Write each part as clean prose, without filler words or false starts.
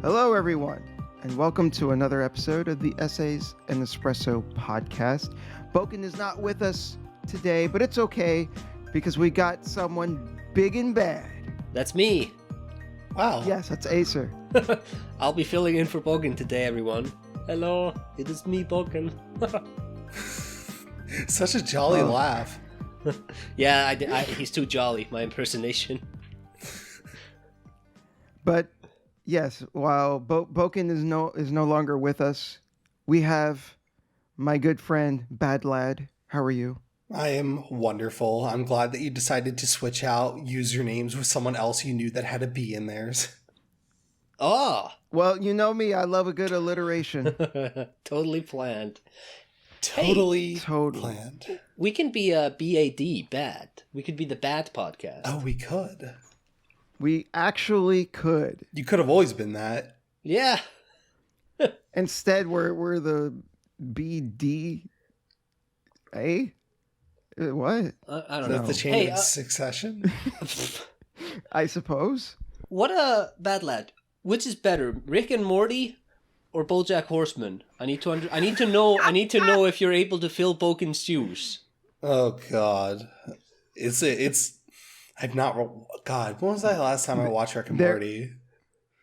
Hello, everyone, and welcome to another episode of the Essays and Espresso podcast. Boken is not with us today, but it's okay because we got someone big and bad. That's me. Wow. Yes, that's Acer. I'll be filling in for Bogan today, everyone. Hello, it is me, Bogan. Such a jolly laugh. Yeah, he's too jolly, my impersonation. But yes, while Boken is no longer with us, we have my good friend BadLad. How are you? I am wonderful. I'm glad that you decided to switch out usernames with someone else you knew that had a B in theirs. Oh! Well, you know me, I love a good alliteration. Totally planned. Totally Totally. planned. We can be a BAD, bad. We could be the bad podcast. Oh, we could. We actually could. You could have always been that. Yeah. Instead, we're the BDA? What? I don't Is know. that the chain of succession? I suppose. What a bad lad. Which is better, Rick and Morty or BoJack Horseman? I need to know if you're able to fill Bogan's shoes. Oh, God. I've not... God, when was the last time I watched Rick and Morty?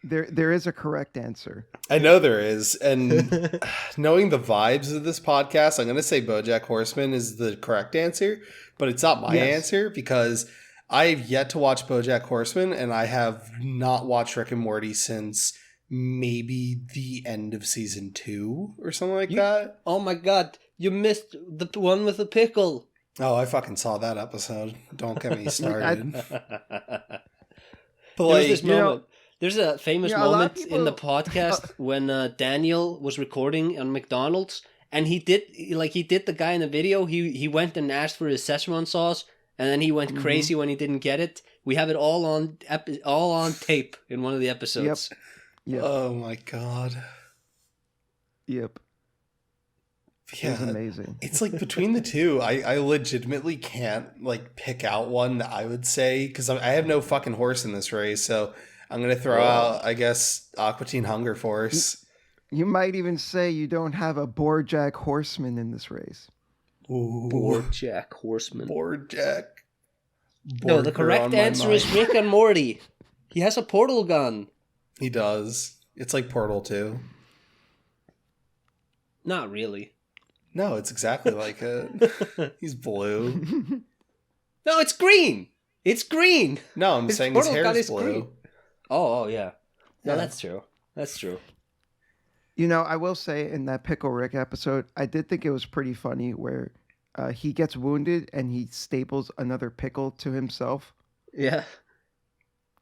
There is a correct answer. I know there is, and knowing the vibes of this podcast, I'm going to say BoJack Horseman is the correct answer, but it's not my answer because I've yet to watch BoJack Horseman, and I have not watched Rick and Morty since maybe the end of season 2 or something like that. Oh my god, you missed the one with the pickle. Oh, I fucking saw that episode. Don't get me started. But But there was this moment. know, There's a famous a lot of moment people- in the podcast when Daniel was recording on McDonald's, and he did the guy in the video. He went and asked for his Szechuan sauce, and then he went crazy when he didn't get it. We have it all on tape in one of the episodes. Yep. Oh my God. Yep. Yeah, It's amazing. it's like between the two, I legitimately can't like pick out one that I would say because I have no fucking horse in this race. So I'm gonna throw out, I guess, Aqua Teen Hunger Force. You might even say you don't have a BoJack Horseman in this race. Ooh, BoJack Horseman. BoJack. No, the correct answer is Rick and Morty. He has a portal gun. He does. It's like Portal 2. Not really. No, it's exactly like it. He's blue. No, it's green. It's green. No, I'm saying his portal hair gun is is blue. green. Oh, yeah. No, Yeah. that's true. That's true. You know, I will say in that Pickle Rick episode, I did think it was pretty funny where he gets wounded and he staples another pickle to himself. Yeah.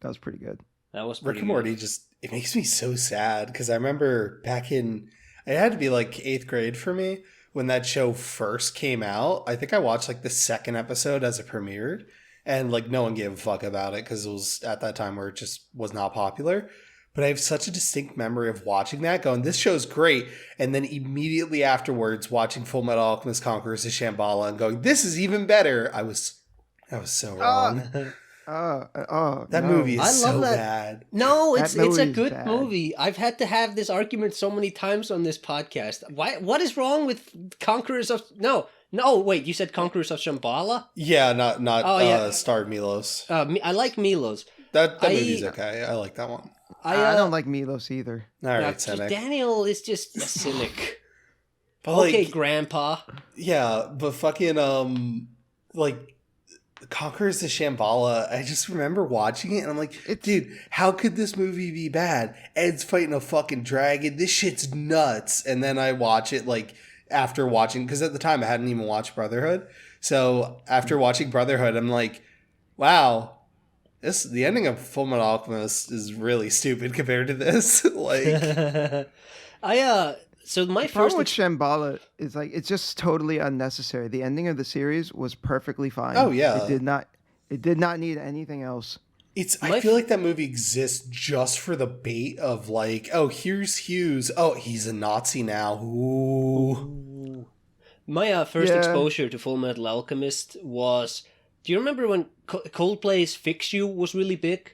That was pretty good. That was pretty Rick and Morty it makes me so sad because I remember back in, it had to be like 8th grade for me when that show first came out. I think I watched like the second episode as it premiered and like no one gave a fuck about it because it was at that time where it just was not popular. But I have such a distinct memory of watching that going, this show's great. And then immediately afterwards watching Full Metal Alchemist Conquerors of Shambhala and going, this is even better. I was so wrong. That movie is I love so that. bad. No, That it's a movie's good bad. movie. I've had to have this argument so many times on this podcast. What is wrong with Conquerors of... No, wait, you said Conquerors of Shambhala? Yeah, not Oh, yeah. Starred Milos. I like Milos. That movie's okay. I like that one. I don't like Milos either. All right, cynic. Daniel is just a cynic. But Okay, like, Grandpa. yeah, but fucking like Conquerors of Shambhala. I just remember watching it, and I'm like, dude, how could this movie be bad? Ed's fighting a fucking dragon. This shit's nuts. And then I watch it like after watching, because at the time I hadn't even watched Brotherhood. So after watching Brotherhood, I'm like, wow. The ending of Full Metal Alchemist is really stupid compared to this. Like, So my The first... problem with Shambhala is like it's just totally unnecessary. The ending of the series was perfectly fine. Oh, yeah. It did not need anything else. I feel like that movie exists just for the bait of like, oh, here's Hughes. Oh, he's a Nazi now. Ooh. My first Yeah. exposure to Full Metal Alchemist was... Do you remember when Coldplay's Fix You was really big?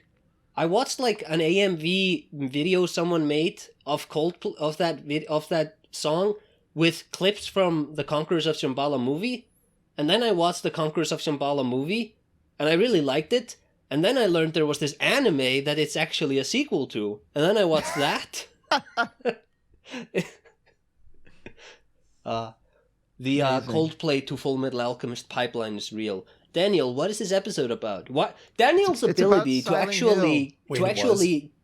I watched like an AMV video someone made of of that song with clips from the Conquerors of Shambhala movie, and then I watched the Conquerors of Shambhala movie, and I really liked it. And then I learned there was this anime that it's actually a sequel to, and then I watched that. The Coldplay to Full Metal Alchemist pipeline is real. Daniel, what is this episode about? What Daniel's ability to actually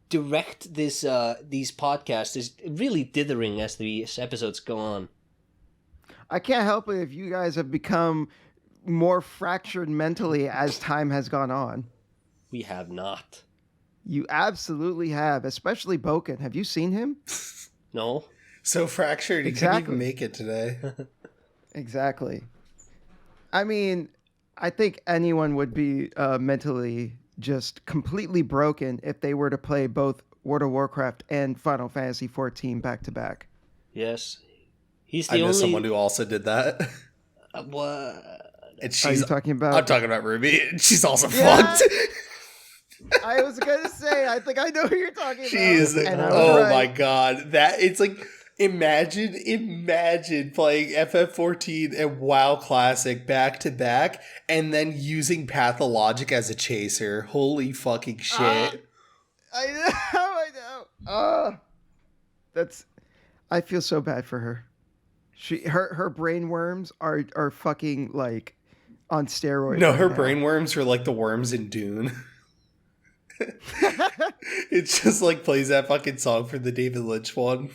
direct this these podcasts is really dithering as these episodes go on. I can't help it if you guys have become more fractured mentally as time has gone on. We have not. You absolutely have, especially Boken. Have you seen him? No. So fractured, he couldn't even make it today. Exactly. I mean, I think anyone would be mentally just completely broken if they were to play both World of Warcraft and Final Fantasy XIV back to back. Yes. He's I know someone who also did that. What? And Are you talking about? I'm talking about Ruby. She's also fucked. I was gonna say, I think I know who you're talking about. She is. Oh my god, that it's like imagine playing FF14 and WoW Classic back to back, and then using Pathologic as a chaser. Holy fucking shit! I know. I feel so bad for her. Her brain worms are fucking like on steroids. No, her brain worms are like the worms in Dune. It's just like plays that fucking song for the David Lynch one.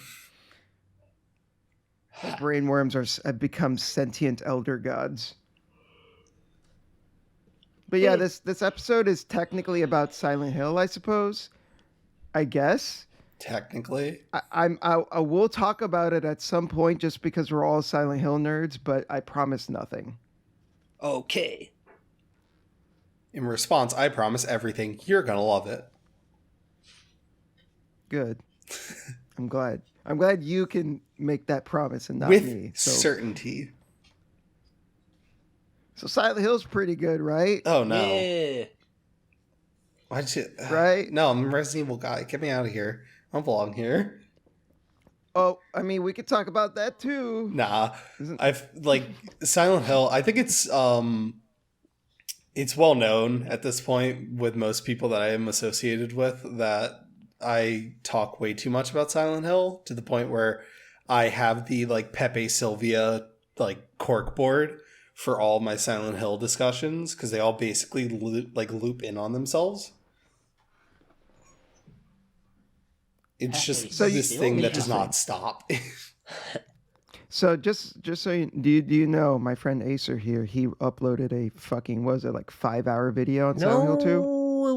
Her brain worms have become sentient elder gods. But yeah, this episode is technically about Silent Hill, I suppose. I guess. Technically, I will talk about it at some point, just because we're all Silent Hill nerds. But I promise nothing. Okay. In response, I promise everything. You're gonna love it. Good. I'm glad. I'm glad you can make that promise and not with me. certainty. So Silent Hill's pretty good, right? Oh no! Yeah. Why'd you? Right? No, I'm a Resident Evil guy. Get me out of here. I don't belong here. Oh, I mean, we could talk about that too. Nah, I've like Silent Hill. I think it's well known at this point with most people that I am associated with that I talk way too much about Silent Hill to the point where I have the like Pepe Sylvia like corkboard for all my Silent Hill discussions because they all basically loop in on themselves. It's just this thing that does not stop. So just so do you know, my friend Acer here, he uploaded a fucking, was it like 5-hour video on Silent Hill 2? No, it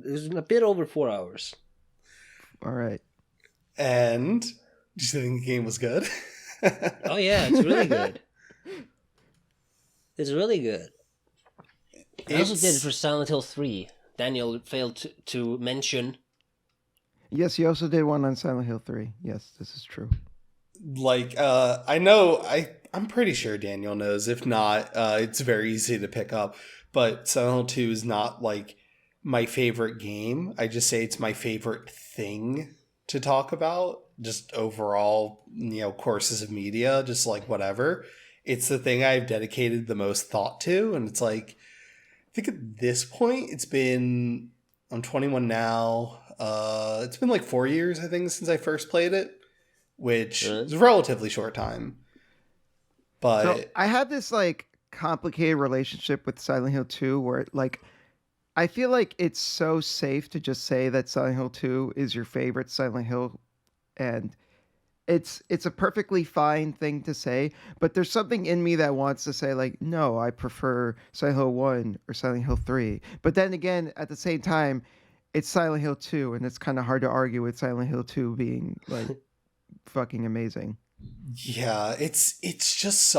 was a bit over 4 hours. All right. And do you think the game was good? Oh yeah, it's really good. It's really good. I also did it for Silent Hill 3. Daniel failed to mention. Yes, you also did one on Silent Hill 3. Yes, this is true. Like, I know, I'm pretty sure Daniel knows. If not, it's very easy to pick up. But Silent Hill 2 is not, like, my favorite game. I just say it's my favorite thing to talk about. Just overall, courses of media, just like whatever. It's the thing I've dedicated the most thought to. And it's like, I think at this point, I'm 21 now. It's been like 4 years, I think, since I first played it. Which is a relatively short time. But so I had this like complicated relationship with Silent Hill 2 where like I feel like it's so safe to just say that Silent Hill 2 is your favorite Silent Hill, and it's a perfectly fine thing to say, but there's something in me that wants to say like, no, I prefer Silent Hill 1 or Silent Hill 3. But then again, at the same time, it's Silent Hill 2, and it's kind of hard to argue with Silent Hill 2 being like fucking amazing. Yeah, it's just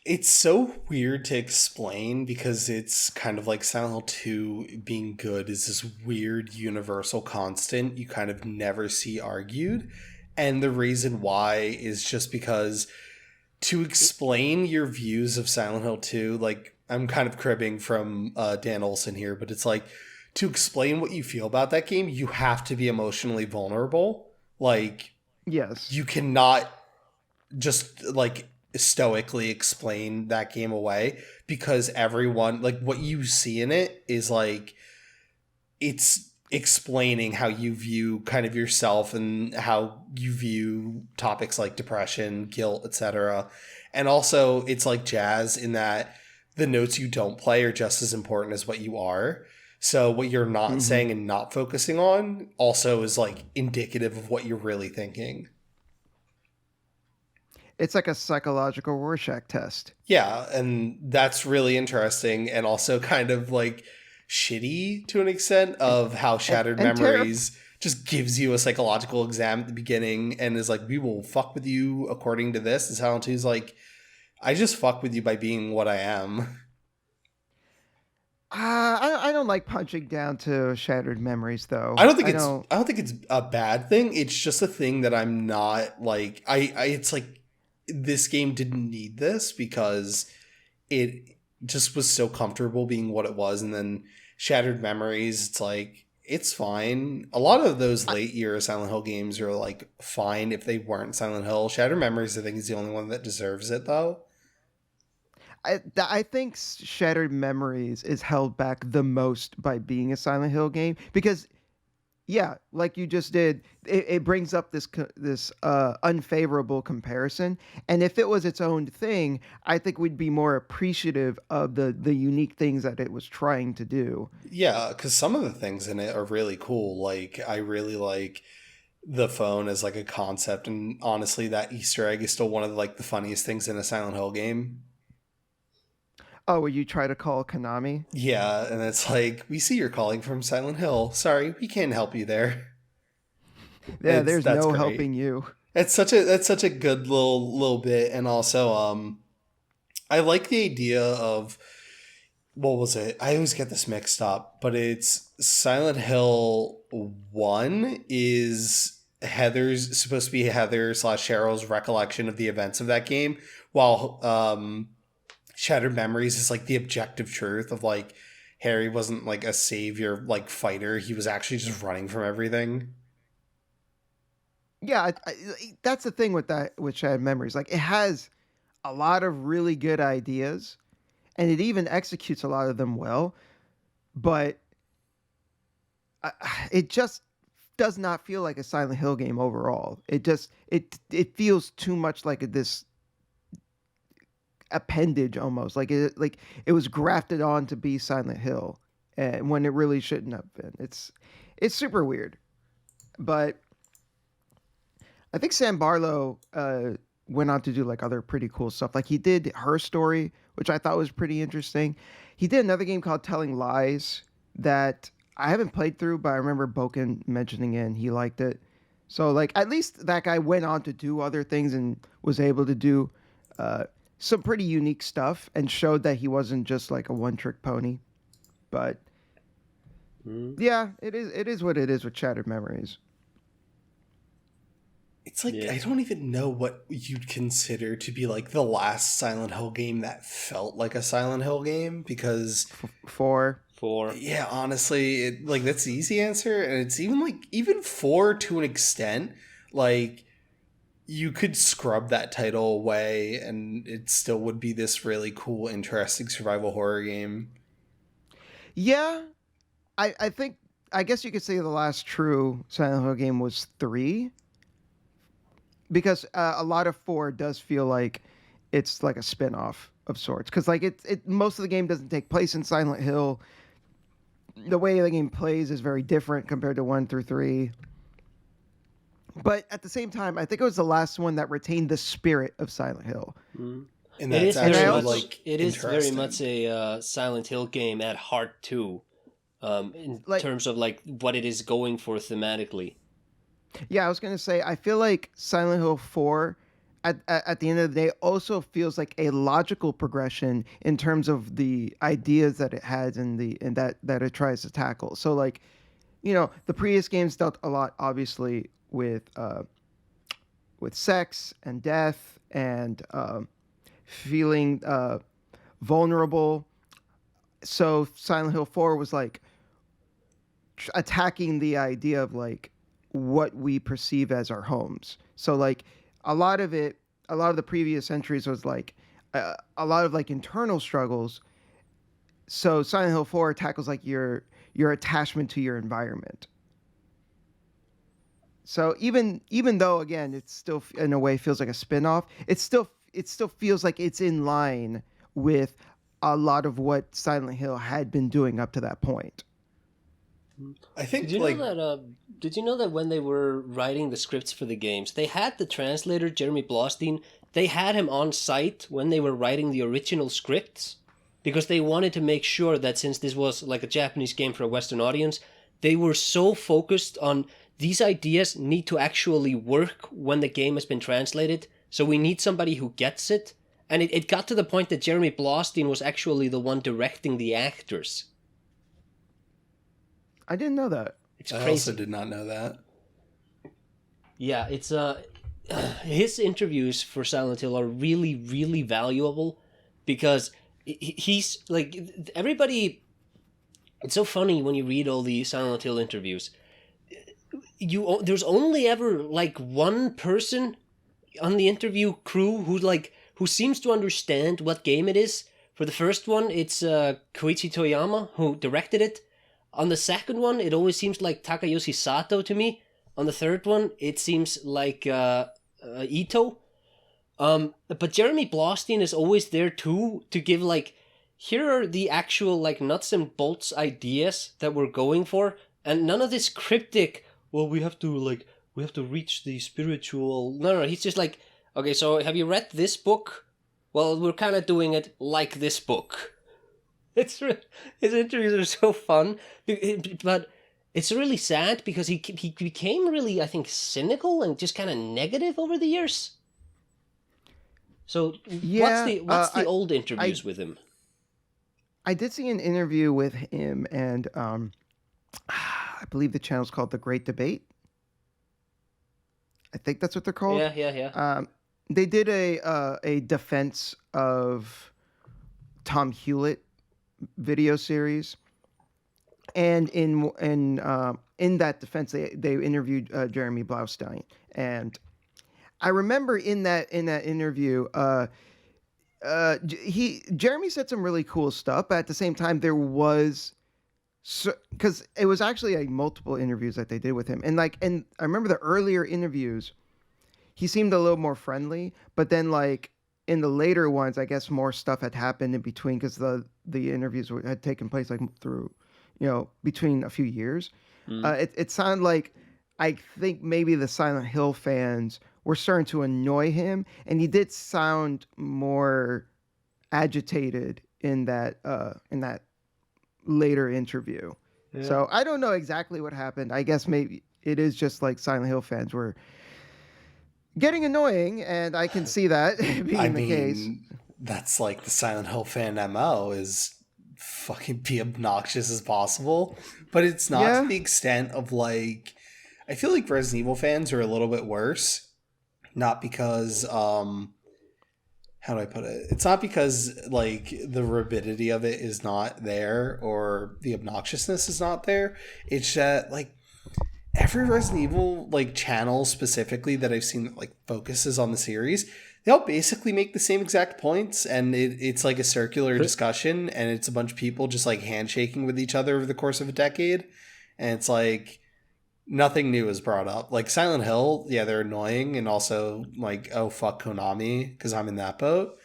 it's so weird to explain because it's kind of like Silent Hill 2 being good is this weird universal constant you kind of never see argued. And the reason why is just because to explain your views of Silent Hill 2, like I'm kind of cribbing from Dan Olson here, but it's like to explain what you feel about that game, you have to be emotionally vulnerable. Like, Yes. you cannot just like stoically explain that game away, because everyone, like, what you see in it is like, it's explaining how you view kind of yourself and how you view topics like depression, guilt, etc. And also it's like jazz in that the notes you don't play are just as important as what you are. So what you're not saying and not focusing on also is like indicative of what you're really thinking. It's like a psychological Rorschach test. Yeah, and that's really interesting, and also kind of like shitty to an extent of how Shattered and Memories just gives you a psychological exam at the beginning and is like, we will fuck with you according to this. And Silent 2's like, I just fuck with you by being what I am. I don't like punching down to Shattered Memories though. I don't think it's a bad thing. It's just a thing that I'm not like, it's like, this game didn't need this because it just was so comfortable being what it was. And then Shattered Memories, it's like, it's fine. A lot of those late year Silent Hill games are like fine if they weren't Silent Hill. Shattered Memories, I think, is the only one that deserves it though. I think Shattered Memories is held back the most by being a Silent Hill game because, yeah, like you just did, it brings up this unfavorable comparison. And if it was its own thing, I think we'd be more appreciative of the unique things that it was trying to do. Yeah, because some of the things in it are really cool. Like, I really like the phone as like a concept, and honestly, that Easter egg is still one of like the funniest things in a Silent Hill game. Oh, where you try to call Konami? Yeah, and it's like, we see you're calling from Silent Hill. Sorry, we can't help you there. Yeah, there's no great. helping you. That's such a good little bit, and also I like the idea of, what was it? I always get this mixed up, but it's Silent Hill 1 is supposed to be Heather / Cheryl's recollection of the events of that game, while Shattered Memories is like the objective truth of like, Harry wasn't like a savior like fighter, he was actually just running from everything. Yeah, that's the thing with Shattered Memories. Like, it has a lot of really good ideas, and it even executes a lot of them well, but it just does not feel like a Silent Hill game overall. It feels too much like this appendage almost, like it was grafted on to be Silent Hill, and when it really shouldn't have been. It's super weird, but I think Sam Barlow went on to do like other pretty cool stuff. Like, he did Her Story, which I thought was pretty interesting. He did another game called Telling Lies that I haven't played through, but I remember Boken mentioning it and he liked it. So like, at least that guy went on to do other things and was able to do some pretty unique stuff and showed that he wasn't just like a one-trick pony. But yeah, it is what it is with Shattered Memories. It's like, I don't even know what you'd consider to be like the last Silent Hill game that felt like a Silent Hill game, because 4. Yeah, honestly, like, that's the easy answer, and it's even 4 to an extent. Like, you could scrub that title away and it still would be this really cool, interesting survival horror game. Yeah, I think, I guess you could say the last true Silent Hill game was 3, because a lot of 4 does feel like it's like a spin-off of sorts, because like it most of the game doesn't take place in Silent Hill. The way the game plays is very different compared to 1 through 3, but at the same time, I think it was the last one that retained the spirit of Silent Hill. And that's actually like, it is very much a Silent Hill game at heart too, in terms of like what it is going for thematically. Yeah, I was going to say, I feel like Silent Hill 4, at the end of the day, also feels like a logical progression in terms of the ideas that it has and that it tries to tackle. So, like, the previous games dealt a lot, obviously, with sex and death and feeling vulnerable. So Silent Hill 4 was like, attacking the idea of like what we perceive as our homes. So like a lot of the previous entries was like a lot of like internal struggles. So Silent Hill 4 tackles like your attachment to your environment. So even though again it still in a way feels like a spin-off, it still feels like it's in line with a lot of what Silent Hill had been doing up to that point. I think Did you know that when they were writing the scripts for the games, they had the translator Jeremy Blostein. They had him on site when they were writing the original scripts, because they wanted to make sure that since this was like a Japanese game for a Western audience, they were so focused on these ideas need to actually work when the game has been translated. So we need somebody who gets it. And it got to the point that Jeremy Blostein was actually the one directing the actors. I didn't know that. It's I crazy. also did not know that. Yeah, it's his interviews for Silent Hill are really, really valuable because he's like everybody. It's so funny when you read all the Silent Hill interviews. There's only ever like one person on the interview crew who seems to understand what game it is. For the first one, it's Koichi Toyama who directed it. On the second one, it always seems like Takayoshi Sato to me. On the third one, it seems like Ito. But Jeremy Blostein is always there too to give like, here are the actual like nuts and bolts ideas that we're going for, and none of this cryptic. Well, we have to reach the spiritual. No, he's just like, okay, so have you read this book? Well, we're kind of doing it like this book. His interviews are so fun, but it's really sad because he became really, I think, cynical and just kind of negative over the years. So Yeah, what's the old interviews with him? I did see an interview with him, and I believe the channel's called The Great Debate. I think that's what they're called. Yeah. They did a defense of Tom Hewlett video series, and in that defense they interviewed Jeremy Blaustein, and I remember in that interview Jeremy said some really cool stuff, but at the same time there was, because it was actually like multiple interviews that they did with him, and I remember the earlier interviews he seemed a little more friendly, but then like in the later ones, I guess more stuff had happened in between because the interviews had taken place like through, between a few years. It sounded like, I think maybe the Silent Hill fans were starting to annoy him, and he did sound more agitated in that later interview. Yeah. So I don't know exactly what happened. I guess maybe it is just like Silent Hill fans were getting annoying, and I can see that being the case. That's like the Silent Hill fan MO is fucking be obnoxious as possible, but it's not to the extent of like, I feel like Resident Evil fans are a little bit worse. Not because, how do I put it? It's not because like the rabidity of it is not there or the obnoxiousness is not there. It's that like every Resident Evil like channel specifically that I've seen that like focuses on the series, they all basically make the same exact points, and it's like a circular discussion, and it's a bunch of people just like handshaking with each other over the course of a decade, and it's like nothing new is brought up. Like Silent Hill, yeah, they're annoying, and also like, oh fuck Konami, because I'm in that boat.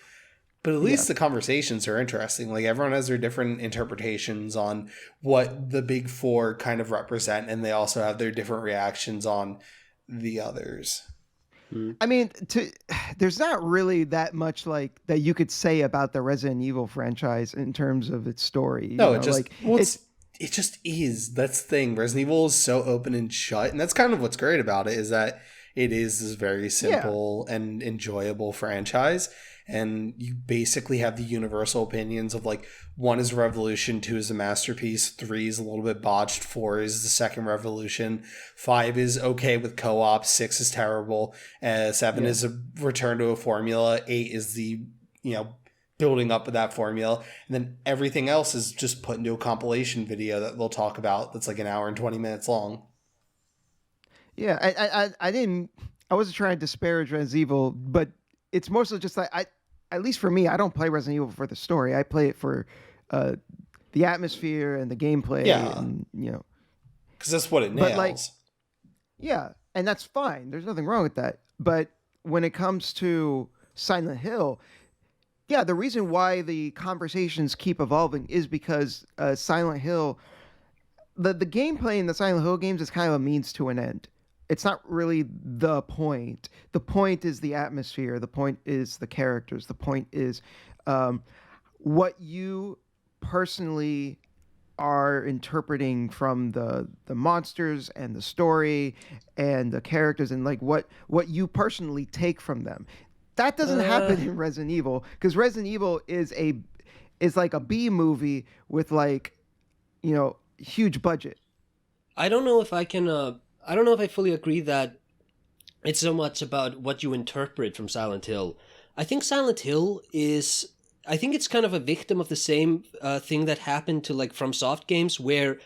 But at least the conversations are interesting. Like everyone has their different interpretations on what the big four kind of represent, and they also have their different reactions on the others. I mean, there's not really that much like that you could say about the Resident Evil franchise in terms of its story. No, it just is. That's the thing. Resident Evil is so open and shut, and that's kind of what's great about it, is that it is this very simple and enjoyable franchise. And you basically have the universal opinions of like 1 is a revolution, 2 is a masterpiece, 3 is a little bit botched, 4 is the second revolution, 5 is okay with co-op, 6 is terrible, 7 is a return to a formula, 8 is the building up with that formula, and then everything else is just put into a compilation video that they'll talk about that's like an hour and 20 minutes long. Yeah, I wasn't trying to disparage Resident Evil, but it's mostly just like at least for me, I don't play Resident Evil for the story. I play it for the atmosphere and the gameplay, Yeah. and Because that's what it nails. But, like, yeah, and that's fine. There's nothing wrong with that. But when it comes to Silent Hill, yeah, the reason why the conversations keep evolving is because Silent Hill, the gameplay in the Silent Hill games is kind of a means to an end. It's not really the point. The point is the atmosphere. The point is the characters. The point is what you personally are interpreting from the monsters and the story and the characters, and like what you personally take from them. That doesn't happen in Resident Evil, because Resident Evil is like a B movie with, like, huge budget. I don't know if I can. I don't know if I fully agree that it's so much about what you interpret from Silent Hill. I think Silent Hill is. I think it's kind of a victim of the same thing that happened to, like, FromSoft games, where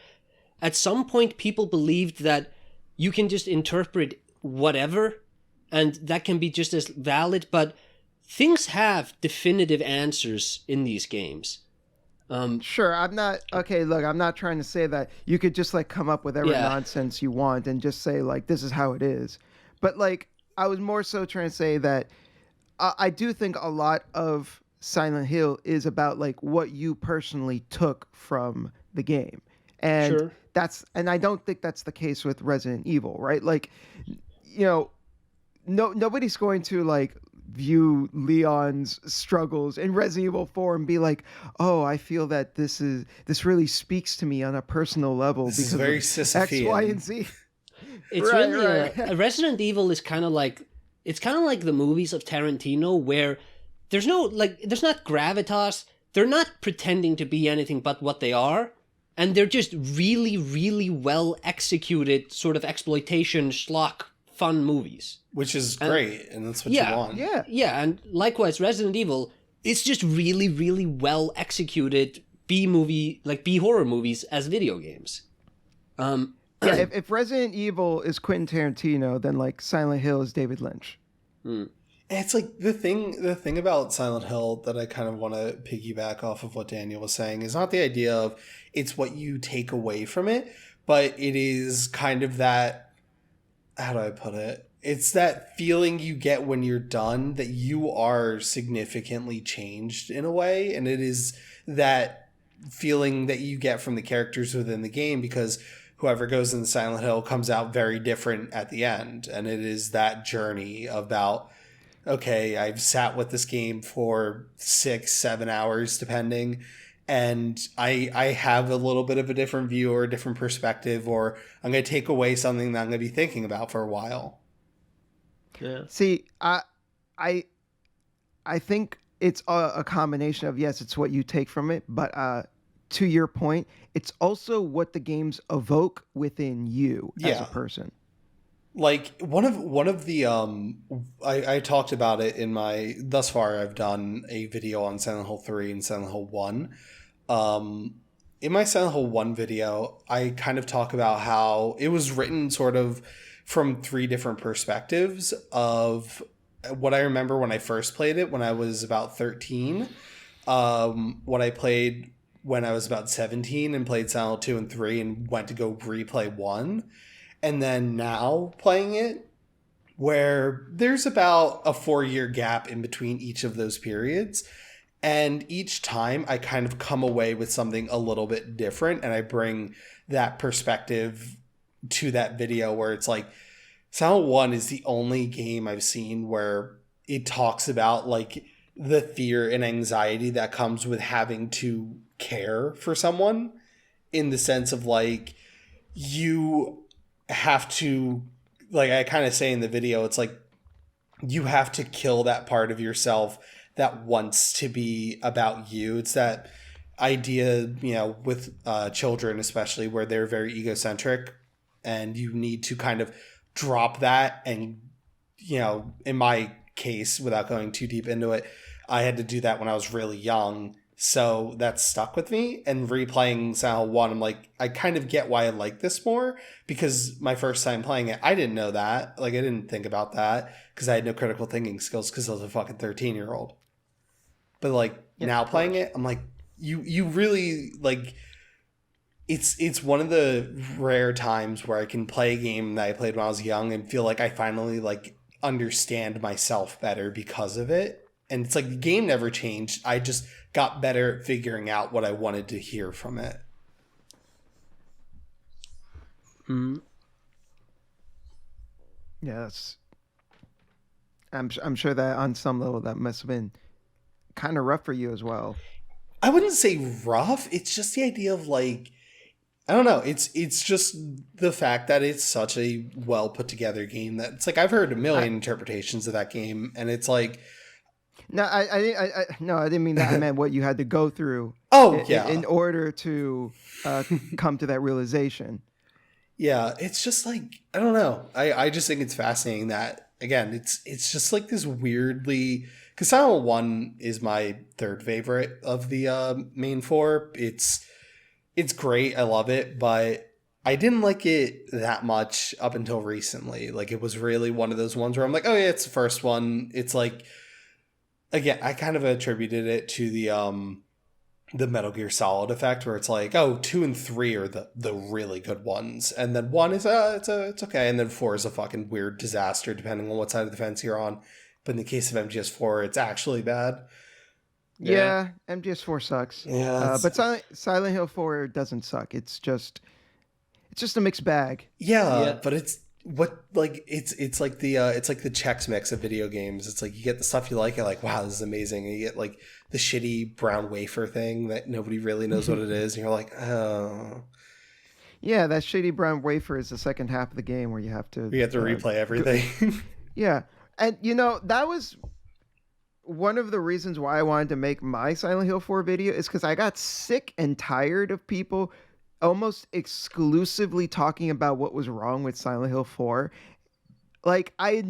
at some point people believed that you can just interpret whatever, and that can be just as valid. But things have definitive answers in these games. Sure, I'm not okay. Look, I'm not trying to say that you could just, like, come up with every nonsense you want and just say, like, this is how it is. But, like, I was more so trying to say that I do think a lot of Silent Hill is about, like, what you personally took from the game, and and I don't think that's the case with Resident Evil, right? Like, nobody's going to, like, view Leon's struggles in Resident Evil 4 and be like, oh, I feel that this really speaks to me on a personal level because is very of Sisyphean. X, Y, and Z. It's really Resident Evil is kind of like the movies of Tarantino, where there's not gravitas. They're not pretending to be anything but what they are, and they're just really, really well executed sort of exploitation schlock fun movies, which is great, and that's what you want. Yeah, and likewise, Resident Evil, it's just really, really well executed B horror movies as video games. If Resident Evil is Quentin Tarantino, then, like, Silent Hill is David Lynch. It's like the thing about Silent Hill that I kind of want to piggyback off of what Daniel was saying is not the idea of it's what you take away from it, but it is kind of that, how do I put it? It's that feeling you get when you're done that you are significantly changed in a way, and it is that feeling that you get from the characters within the game, because whoever goes in Silent Hill comes out very different at the end, and it is that journey about, okay, I've sat with this game for 6-7 hours depending, and I have a little bit of a different view or a different perspective, or I'm going to take away something that I'm going to be thinking about for a while. Yeah. See, I think it's a combination of, yes, it's what you take from it, but to your point, it's also what the games evoke within you as a person. Like one of the I talked about it in my, thus far I've done a video on Silent Hill 3 and Silent Hill 1. In my Silent Hill 1 video, I kind of talk about how it was written sort of from 3 different perspectives of what I remember when I first played it when I was about 13, what I played when I was about 17 and played Silent Hill 2 and 3 and went to go replay 1. And then now playing it, where there's about a 4-year gap in between each of those periods. And each time I kind of come away with something a little bit different. And I bring that perspective to that video where it's like, Silent 1 is the only game I've seen where it talks about, like, the fear and anxiety that comes with having to care for someone, in the sense of, like, you have to, like I kind of say in the video, it's like you have to kill that part of yourself that wants to be about you. It's that idea, with children especially, where they're very egocentric, and you need to kind of drop that. And in my case, without going too deep into it, I had to do that when I was really young. So that stuck with me. And replaying Silent Hill 1, I'm like, I kind of get why I like this more, because my first time playing it, I didn't know that. Like, I didn't think about that because I had no critical thinking skills because I was a fucking 13-year-old. But like now playing it, I'm like, you really like, it's one of the rare times where I can play a game that I played when I was young and feel like I finally like understand myself better because of it. And it's like the game never changed. I just got better at figuring out what I wanted to hear from it. Yeah, I'm sure that on some level that must have been kind of rough for you as well. I wouldn't say rough. It's just the idea of like, I don't know. It's just the fact that it's such a well put together game that it's like I've heard a million interpretations of that game, and it's like, no, I didn't mean that. I meant what you had to go through. In order to come to that realization. Yeah, it's just like, I don't know. I just think it's fascinating that, again, it's just like this weirdly, because Silent Hill 1 is my third favorite of the main four. It's great. I love it, but I didn't like it that much up until recently. Like, it was really one of those ones where I'm like, oh yeah, it's the first one. It's like, again, I kind of attributed it to the Metal Gear Solid effect, where it's like, oh, 2 and 3 are the really good ones, and then 1 is it's okay, and then 4 is a fucking weird disaster depending on what side of the fence you're on. But in the case of MGS4, it's actually bad. Yeah, MGS4 sucks. Yeah, but Silent Hill 4 doesn't suck. It's just a mixed bag. Yeah, but it's like the Chex Mix of video games. It's like you get the stuff you like, you're like, wow, this is amazing, and you get like the shitty brown wafer thing that nobody really knows what it is, and you're like, oh. Yeah, that shitty brown wafer is the second half of the game where you have to replay everything. Yeah, and that was one of the reasons why I wanted to make my Silent Hill 4 video, is because I got sick and tired of people almost exclusively talking about what was wrong with Silent Hill 4. Like, I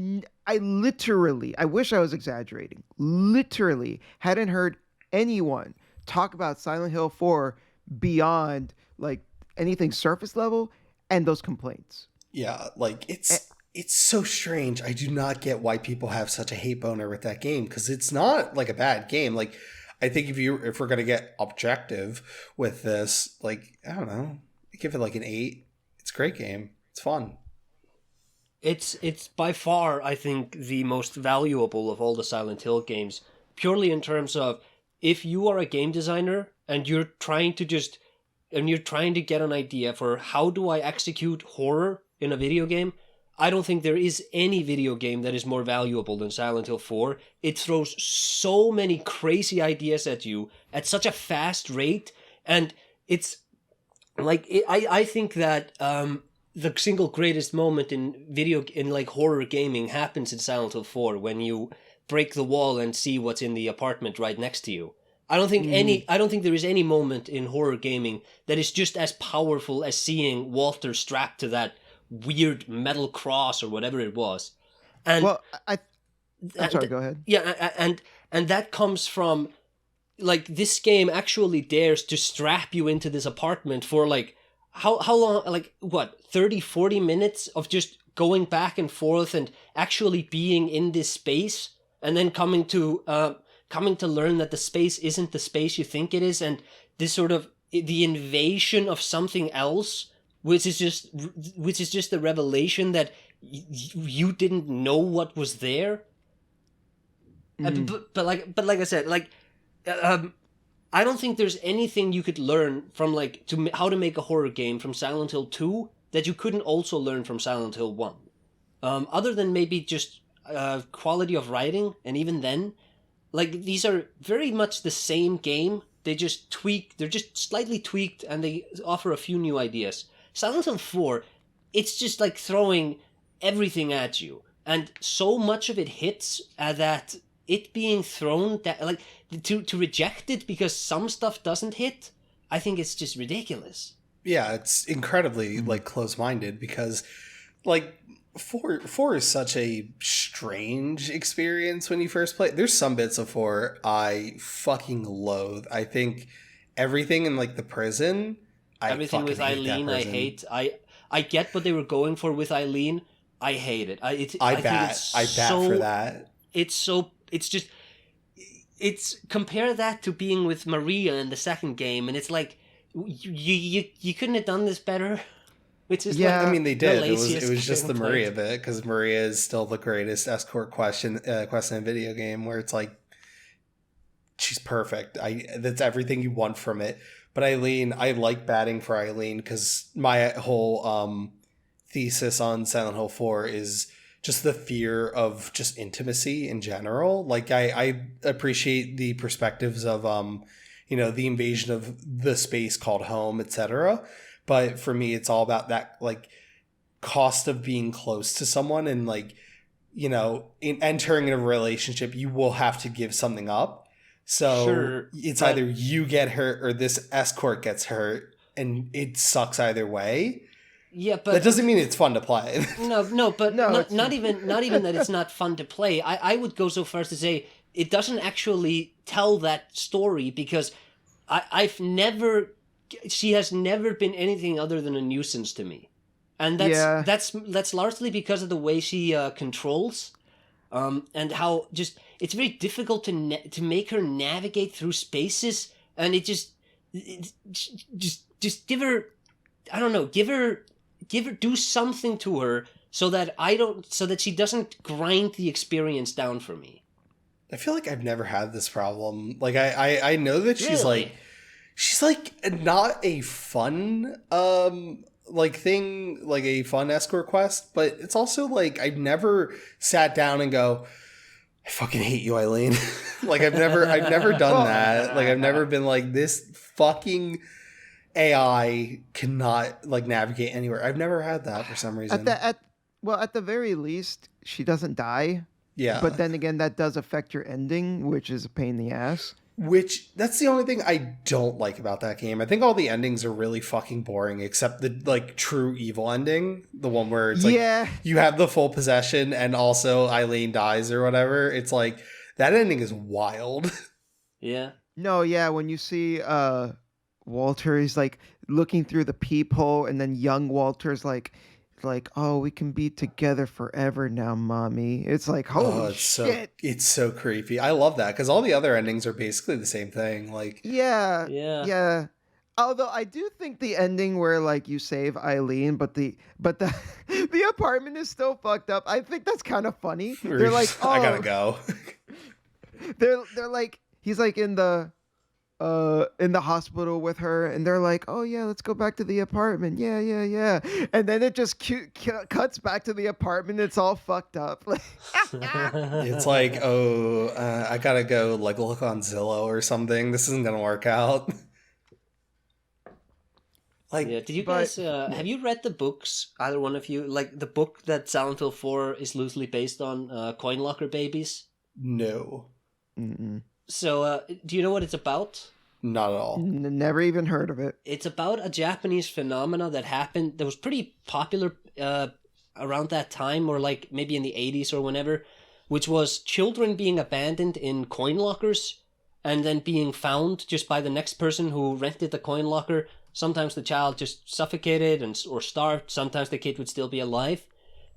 literally, I wish I was exaggerating, literally hadn't heard anyone talk about Silent Hill 4 beyond like anything surface level and those complaints. Yeah, like it's so strange. I do not get why people have such a hate boner with that game, because it's not like a bad game. Like, I think if we're gonna get objective with this, like, I don't know, give it like an 8. It's a great game. It's fun. It's by far, I think, the most valuable of all the Silent Hill games, purely in terms of, if you are a game designer and you're trying to get an idea for how do I execute horror in a video game, I don't think there is any video game that is more valuable than Silent Hill 4. It throws so many crazy ideas at you at such a fast rate, and it's like, I think that the single greatest moment in like horror gaming happens in Silent Hill 4, when you break the wall and see what's in the apartment right next to you. I don't think there is any moment in horror gaming that is just as powerful as seeing Walter strapped to that weird metal cross or whatever it was. And well, I'm sorry, go ahead. Yeah, and that comes from, like, this game actually dares to strap you into this apartment for like how long, like what, 30-40 minutes of just going back and forth and actually being in this space, and then coming to learn that the space isn't the space you think it is, and this sort of the invasion of something else, which is just the revelation that you didn't know what was there. But like I said, like, I don't think there's anything you could learn from, like, how to make a horror game from Silent Hill 2 that you couldn't also learn from Silent Hill 1. Other than maybe just quality of writing, and even then, like, these are very much the same game. They're just slightly tweaked, and they offer a few new ideas. Silent Hill 4, it's just like throwing everything at you, and so much of it hits that it being thrown, that, like, to reject it because some stuff doesn't hit, I think it's just ridiculous. Yeah, it's incredibly like close-minded, because like 4 is such a strange experience when you first play. There's some bits of 4 I fucking loathe. I think everything in like the prison. Everything with Eileen, I hate. I get what they were going for with Eileen. I hate it. I bat for that. It's compare that to being with Maria in the second game, and it's like you couldn't have done this better. Which is I mean they did. It was just the Maria bit, because Maria is still the greatest escort quest in a video game, where it's like she's perfect. That's everything you want from it. But Eileen, I like batting for Eileen, because my whole thesis on Silent Hill 4 is just the fear of just intimacy in general. Like I appreciate the perspectives of the invasion of the space called home, etc. But for me, it's all about that like cost of being close to someone, and like, in entering a relationship, you will have to give something up. So it's either you get hurt or this escort gets hurt, and it sucks either way. Yeah, but that doesn't mean it's fun to play. Not even that it's not fun to play. I would go so far as to say it doesn't actually tell that story, because she has never been anything other than a nuisance to me, and that's largely because of the way she controls, and how just it's very difficult to make her navigate through spaces, and just give her, I don't know, give her do something to her so that she doesn't grind the experience down for me. I feel like I've never had this problem. Like I know that she's really? She's like not a fun thing, like a fun escort quest, but it's also like I've never sat down and go, I fucking hate you, Eileen. Like I've never done that. Like I've never been like, this fucking AI cannot like navigate anywhere. I've never had that for some reason. At the very least, she doesn't die. Yeah. But then again, that does affect your ending, which is a pain in the ass. Which, that's the only thing I don't like about that game. I think all the endings are really fucking boring, except the like true evil ending, the one where it's like you have the full possession and also Eileen dies or whatever. It's like that ending is wild. Yeah. No, yeah, when you see Walter, he's like looking through the peephole, and then young Walter's like, oh, we can be together forever now, mommy. It's like, holy shit. It's so creepy. I love that, because all the other endings are basically the same thing. Like, yeah. Although I do think the ending where like you save Eileen, but the the apartment is still fucked up. I think that's kind of funny. They're like, oh, I gotta go. they're like, he's like in the hospital with her, and they're like, oh yeah, let's go back to the apartment. Yeah. And then it just cuts back to the apartment. It's all fucked up. It's like, I gotta go like look on Zillow or something. This isn't gonna work out. Like, yeah, did you guys have you read the books, either one of you? Like the book that Silent Hill 4 is loosely based on, Coin Locker Babies? No. Mm-mm. So, do you know what it's about? Not at all. Never even heard of it. It's about a Japanese phenomena that happened, that was pretty popular around that time, or like maybe in the 80s or whenever, which was children being abandoned in coin lockers and then being found just by the next person who rented the coin locker. Sometimes the child just suffocated or starved. Sometimes the kid would still be alive.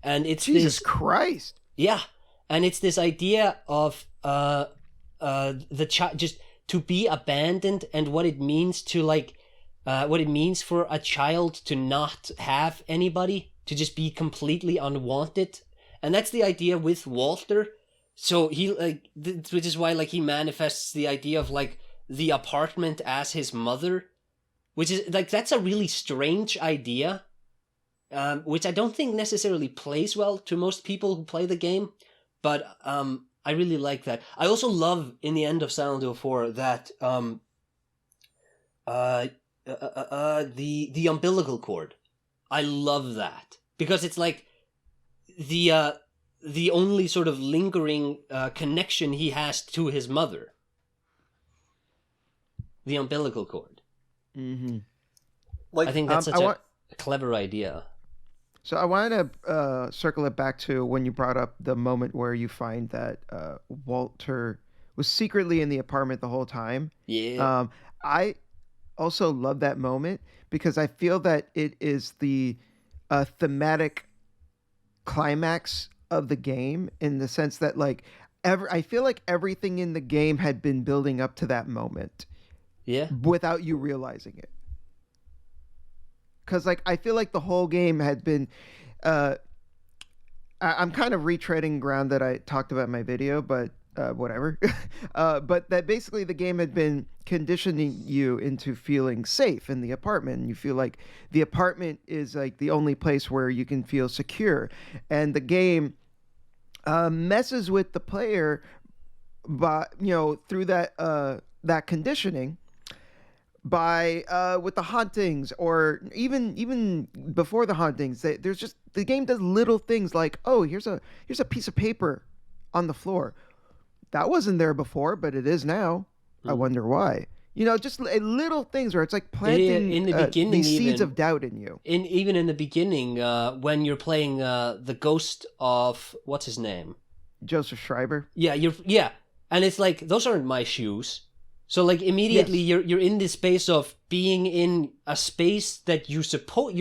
And it's Jesus Christ. Yeah. And it's this idea of the child just to be abandoned, and what it means to like what it means for a child to not have anybody, to just be completely unwanted. And that's the idea with Walter. So he like which is why like he manifests the idea of like the apartment as his mother, which is like, that's a really strange idea, which I don't think necessarily plays well to most people who play the game, but I really like that. I also love in the end of Silent Hill 4 that the umbilical cord. I love that because it's like the only sort of lingering connection he has to his mother. The umbilical cord. Mm-hmm. Like, I think that's such a clever idea. So I wanted to circle it back to when you brought up the moment where you find that Walter was secretly in the apartment the whole time. Yeah. I also love that moment because I feel that it is the thematic climax of the game in the sense that like I feel like everything in the game had been building up to that moment Yeah. without you realizing it. Because like I feel like the whole game had been uh I'm kind of retreading ground that I talked about in my video, but whatever. But that basically the game had been conditioning you into feeling safe in the apartment. And you feel like the apartment is like the only place where you can feel secure. And the game messes with the player, but through that conditioning by with the hauntings, or even before the hauntings, there's just the game does little things like, oh, here's a piece of paper on the floor that wasn't there before, but it is now. I wonder why. Just little things where it's like planting in the beginning, these seeds even of doubt in you. even in the beginning, when you're playing the ghost of what's his name, Joseph Schreiber. Yeah, and it's like those aren't my shoes. So like immediately you're in this space of being in a space that you're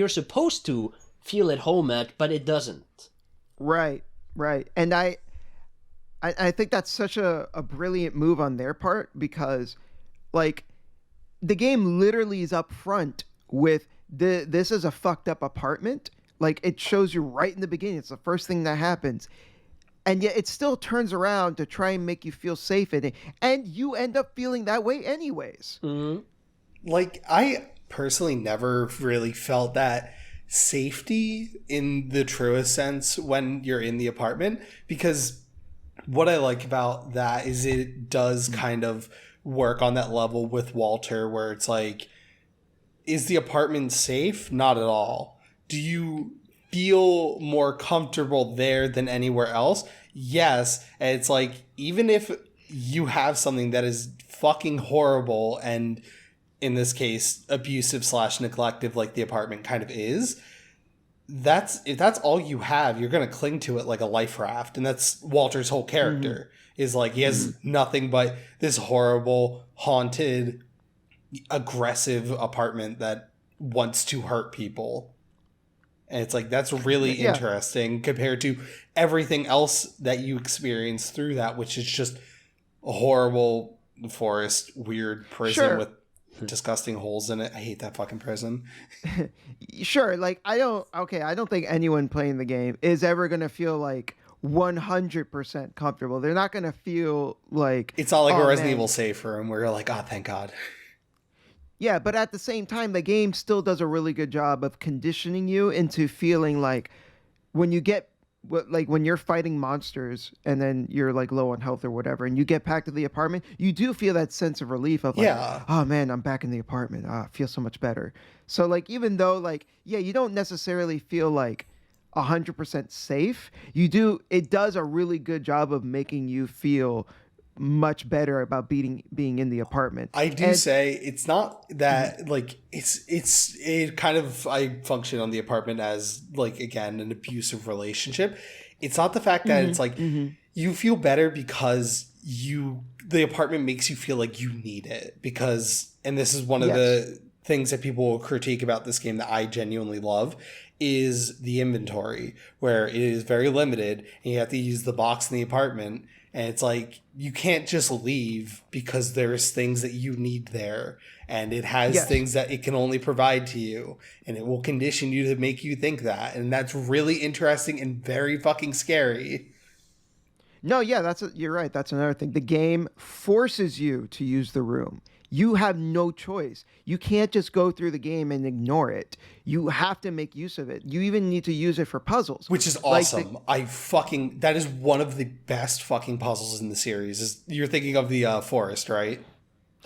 supposed to feel at home at, but it doesn't. Right. And I think that's such a brilliant move on their part, because like the game literally is up front with this is a fucked up apartment. Like it shows you right in the beginning. It's the first thing that happens. And yet it still turns around to try and make you feel safe in it. And you end up feeling that way anyways. Mm-hmm. Like, I personally never really felt that safety in the truest sense when you're in the apartment, because what I like about that is it does kind of work on that level with Walter, where it's like, is the apartment safe? Not at all. Do you feel more comfortable there than anywhere else? Yes. And it's like, even if you have something that is fucking horrible, and in this case abusive / neglective, like the apartment kind of is, if that's all you have, you're going to cling to it like a life raft. And that's Walter's whole character. Is like, he has nothing but this horrible, haunted, aggressive apartment that wants to hurt people. And it's like, that's really interesting compared to everything else that you experience through that, which is just a horrible forest, weird prison with disgusting holes in it. I hate that fucking prison. Sure. Like, I don't think anyone playing the game is ever going to feel like 100% comfortable. They're not going to feel like... It's not like a Resident Evil safe room where you're like, oh, thank God. Yeah, but at the same time, the game still does a really good job of conditioning you into feeling like when you're fighting monsters and then you're like low on health or whatever, and you get back to the apartment, you do feel that sense of relief of like, oh man, I'm back in the apartment. I feel so much better. So like, even though like, you don't necessarily feel like 100% safe, it does a really good job of making you feel much better about being in the apartment. I say it's not that like it kind of, I function on the apartment as like, again, an abusive relationship. It's not the fact that it's like you feel better because the apartment makes you feel like you need it, because, and this is one of the things that people will critique about this game that I genuinely love, is the inventory, where it is very limited and you have to use the box in the apartment. And it's like, you can't just leave because there's things that you need there. And it has things that it can only provide to you. And it will condition you to make you think that. And that's really interesting and very fucking scary. No, yeah, you're right. That's another thing. The game forces you to use the room. You have no choice. You can't just go through the game and ignore it. You have to make use of it. You even need to use it for puzzles. Which is awesome. That is one of the best fucking puzzles in the series. You're thinking of the forest, right?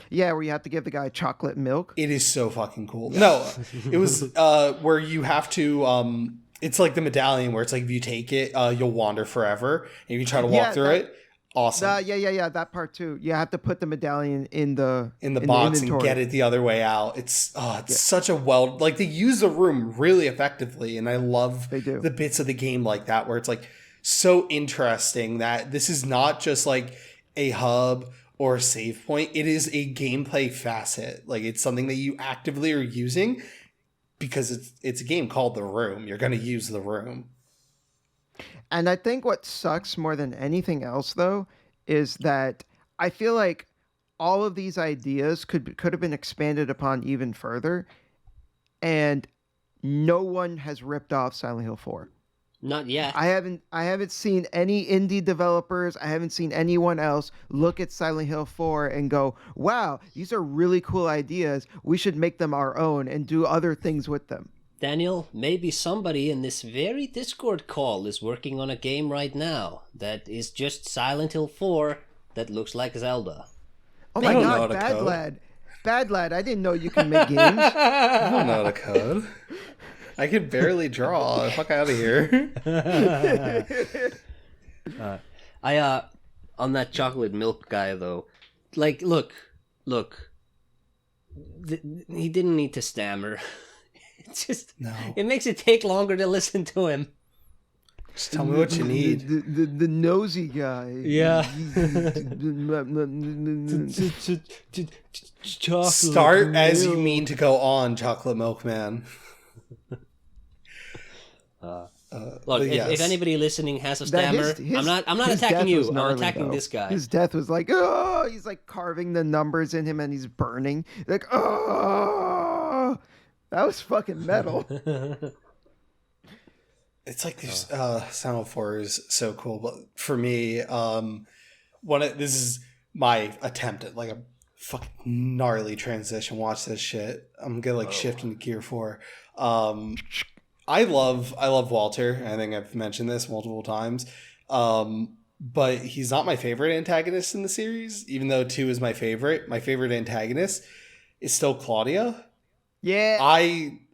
Yeah, where you have to give the guy chocolate milk. It is so fucking cool. No, it was where you have to... it's like the medallion where it's like, if you take it, you'll wander forever. And you try to walk through it. Awesome. Yeah. That part too. You have to put the medallion in the box the and get it the other way out. It's such a like they use the room really effectively, and I love They do. the bits of the game like that where it's like so interesting that this is not just like a hub or a save point. It is a gameplay facet. Like it's something that you actively are using because it's a game called The Room. You're going to use the room. And I think what sucks more than anything else, though, is that I feel like all of these ideas could have been expanded upon even further, and no one has ripped off Silent Hill 4. Not yet. I haven't seen any indie developers. I haven't seen anyone else look at Silent Hill 4 and go, "Wow, these are really cool ideas. We should make them our own and do other things with them." Daniel, maybe somebody in this very Discord call is working on a game right now that is just Silent Hill 4 that looks like Zelda. Oh my god, BadLad. BadLad, I didn't know you can make games. I don't know how to code. I can barely draw. Fuck out of here. On that chocolate milk guy though, like, look, he didn't need to stammer. It's just, It makes it take longer to listen to him. Just tell me what you need. The nosy guy. Yeah. Start as you mean to go on, Chocolate Milkman. Look, if anybody listening has a stammer, I'm not attacking you. I'm attacking this guy. His death was like, oh, he's like carving the numbers in him and he's burning. Like, oh, that was fucking metal. It's like these Silent Hill 4 is so cool, but for me, this is my attempt at like a fucking gnarly transition. Watch this shit. I'm gonna like shift into Gear 4. I love Walter. I think I've mentioned this multiple times. But he's not my favorite antagonist in the series, even though 2 is my favorite. My favorite antagonist is still Claudia. Yeah.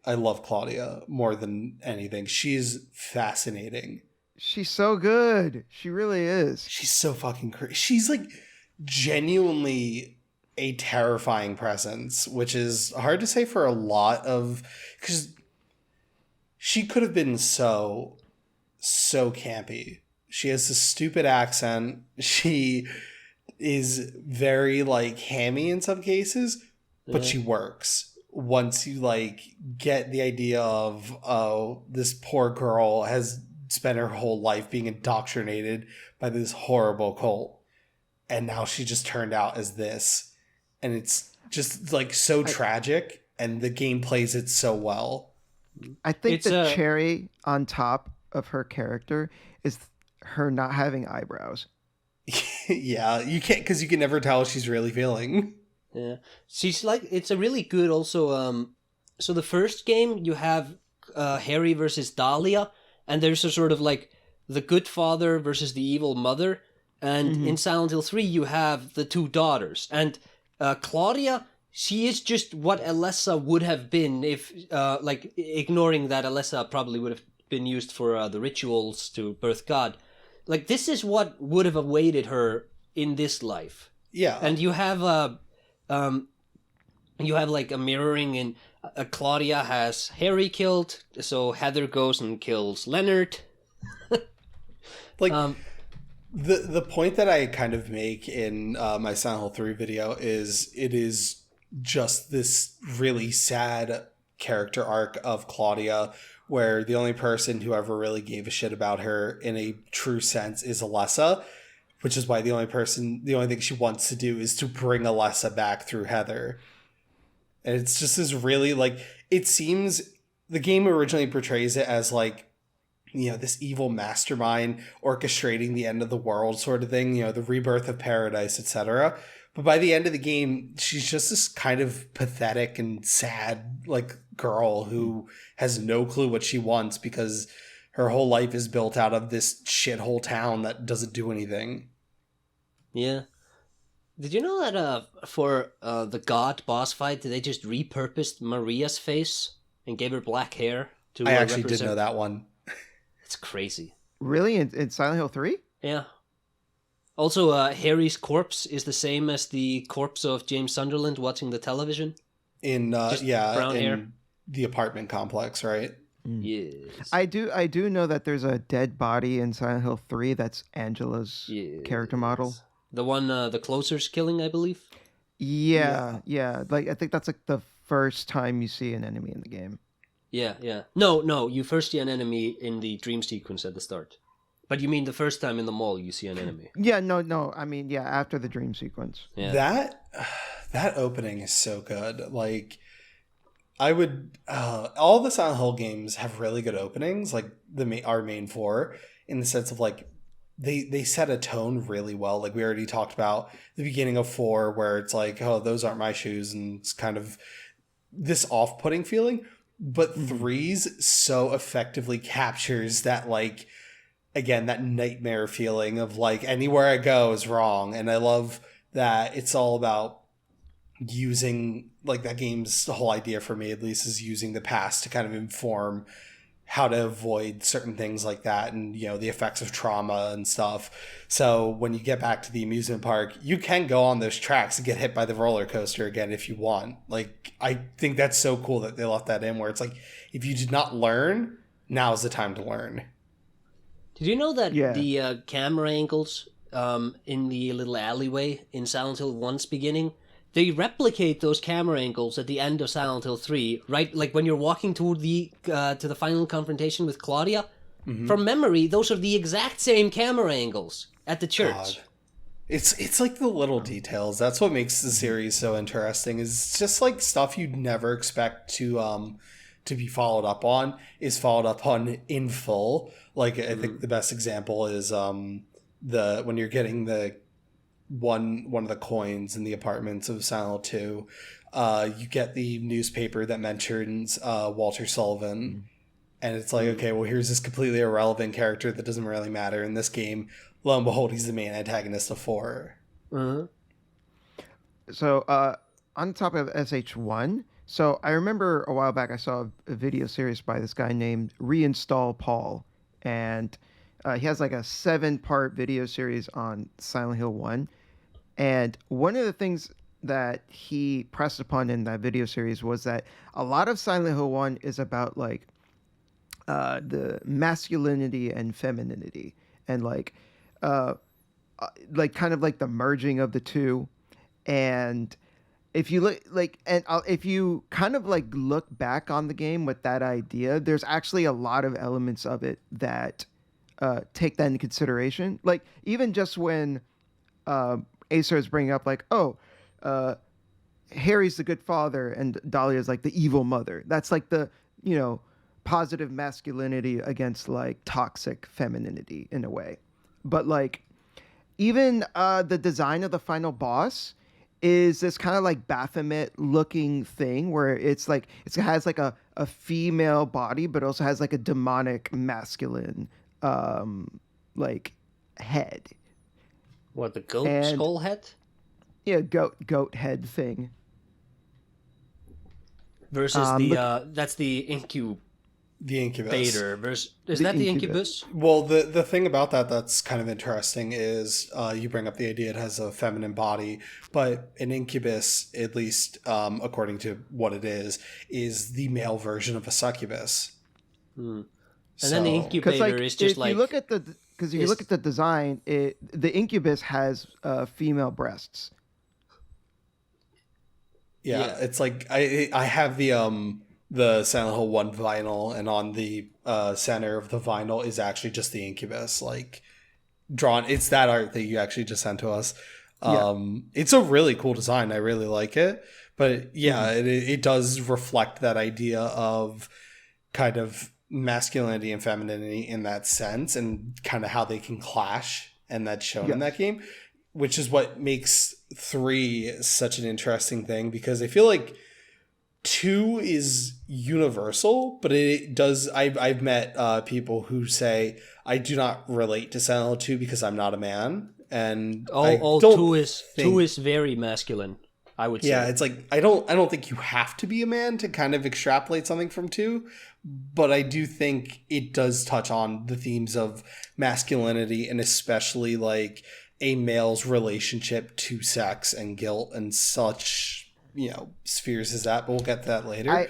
I love Claudia more than anything. She's fascinating. She's so good. She really is. She's so fucking crazy. She's like genuinely a terrifying presence, which is hard to say for a lot of, because she could have been so campy. She has this stupid accent. She is very like hammy in some cases, but she works. Once you like get the idea of, oh, this poor girl has spent her whole life being indoctrinated by this horrible cult, and now she just turned out as this, and it's just like so tragic, and the game plays it so well. I think the cherry on top of her character is her not having eyebrows. Yeah, you can't, because you can never tell what she's really feeling. Yeah, she's like, it's a really good also. So the first game you have Harry versus Dahlia, and there's a sort of like the good father versus the evil mother, and in Silent Hill 3 you have the two daughters, and Claudia, she is just what Alessa would have been if like ignoring that Alessa probably would have been used for the rituals to birth God. Like this is what would have awaited her in this life. Yeah, and you have you have like a mirroring in Claudia has Harry killed, so Heather goes and kills Leonard. Like the point that I kind of make in my Silent Hill 3 video is it is just this really sad character arc of Claudia, where the only person who ever really gave a shit about her in a true sense is Alessa. Which is why the only thing she wants to do is to bring Alessa back through Heather. And it's just this really, like, it seems the game originally portrays it as, like, you know, this evil mastermind orchestrating the end of the world sort of thing, you know, the rebirth of paradise, etc. But by the end of the game, she's just this kind of pathetic and sad, like, girl who has no clue what she wants because her whole life is built out of this shithole town that doesn't do anything. Yeah. Did you know that for the God boss fight, they just repurposed Maria's face and gave her black hair to I actually did know that one. It's crazy. Really? In Silent Hill 3? Yeah. Also, Harry's corpse is the same as the corpse of James Sunderland watching the television. In Just brown in hair. the apartment complex, right? Yes. I do know that there's a dead body in Silent Hill 3 that's Angela's character model. The one, the closer's killing, I believe. Yeah. Like I think that's like the first time you see an enemy in the game. Yeah. No, you first see an enemy in the dream sequence at the start. But you mean the first time in the mall you see an enemy? Yeah, no. I mean, yeah, after the dream sequence. Yeah. That opening is so good. Like, I would all the Silent Hill games have really good openings, like our main four, in the sense of like they set a tone really well. Like we already talked about the beginning of 4, where it's like, oh, those aren't my shoes, and it's kind of this off-putting feeling. But 3's so effectively captures that, like, again, that nightmare feeling of like anywhere I go is wrong. And I love that it's all about using, like, that game's the whole idea for me at least is using the past to kind of inform how to avoid certain things like that, and you know, the effects of trauma and stuff. So when you get back to the amusement park, you can go on those tracks and get hit by the roller coaster again if you want. Like, I think that's so cool that they left that in, where it's like, if you did not learn, now's the time to learn. Did you know that the camera angles in the little alleyway in Silent Hill 1's beginning, they replicate those camera angles at the end of Silent Hill 3, right? Like when you're walking toward the to the final confrontation with Claudia. Mm-hmm. From memory, those are the exact same camera angles at the church. God. It's like the little details. That's what makes the series so interesting. Is it's just like stuff you'd never expect to be followed up on is followed up on in full. Like I think the best example is when you're getting the one of the coins in the apartments of Silent Hill 2, you get the newspaper that mentions Walter Sullivan, and it's like, okay, well, here's this completely irrelevant character that doesn't really matter in this game. Lo and behold, he's the main antagonist of 4. So on top of SH1, so I remember a while back I saw a video series by this guy named Reinstall Paul, and he has like a 7-part video series on Silent Hill 1. And one of the things that he pressed upon in that video series was that a lot of Silent Hill 1 is about like the masculinity and femininity, and like kind of like the merging of the two. And if you look like, and if you kind of like look back on the game with that idea, there's actually a lot of elements of it that take that into consideration. Like even just when Acer is bringing up like, oh, Harry's the good father and Dahlia's like the evil mother. That's like the, you know, positive masculinity against like toxic femininity in a way. But like even the design of the final boss is this kind of like Baphomet looking thing where it's like it has like a female body but also has like a demonic masculine like head. What, the goat skull head? Yeah, goat head thing. Versus that's the incubator. The incubus. Is that the incubus? Well, the thing about that's kind of interesting is you bring up the idea it has a feminine body, but an incubus, at least according to what it is the male version of a succubus. And then the incubator is just like... Because if you look at the design, the incubus has female breasts. Yeah, it's like I have the Silent Hill 1 vinyl, and on the center of the vinyl is actually just the incubus, like drawn. It's that art that you actually just sent to us. It's a really cool design. I really like it. But yeah, it does reflect that idea of kind of masculinity and femininity in that sense, and kind of how they can clash, and that's shown in that game, which is what makes 3 such an interesting thing, because I feel like 2 is universal, but it does. I've met people who say I do not relate to Silent Hill 2 because I'm not a man, and 2 is very masculine, I would say. Yeah, it's like I don't think you have to be a man to kind of extrapolate something from 2, but I do think it does touch on the themes of masculinity, and especially like a male's relationship to sex and guilt and such, spheres as that, but we'll get to that later.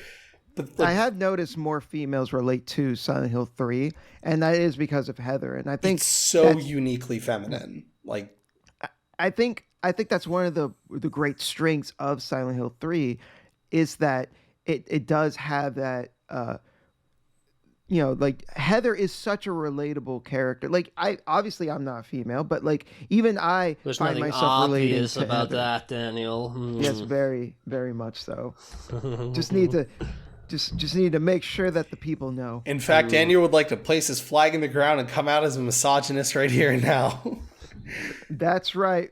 I have noticed more females relate to Silent Hill 3, and that is because of Heather. And I think it's so uniquely feminine. Like, I think that's one of the great strengths of Silent Hill 3 is that it does have that like Heather is such a relatable character. Like I'm not female, but like even I There's find nothing myself relating obvious to about Heather. that, Daniel. Yes, very, very much so. Just need to make sure that the people know. In fact, Daniel would like to place his flag in the ground and come out as a misogynist right here and now. That's right.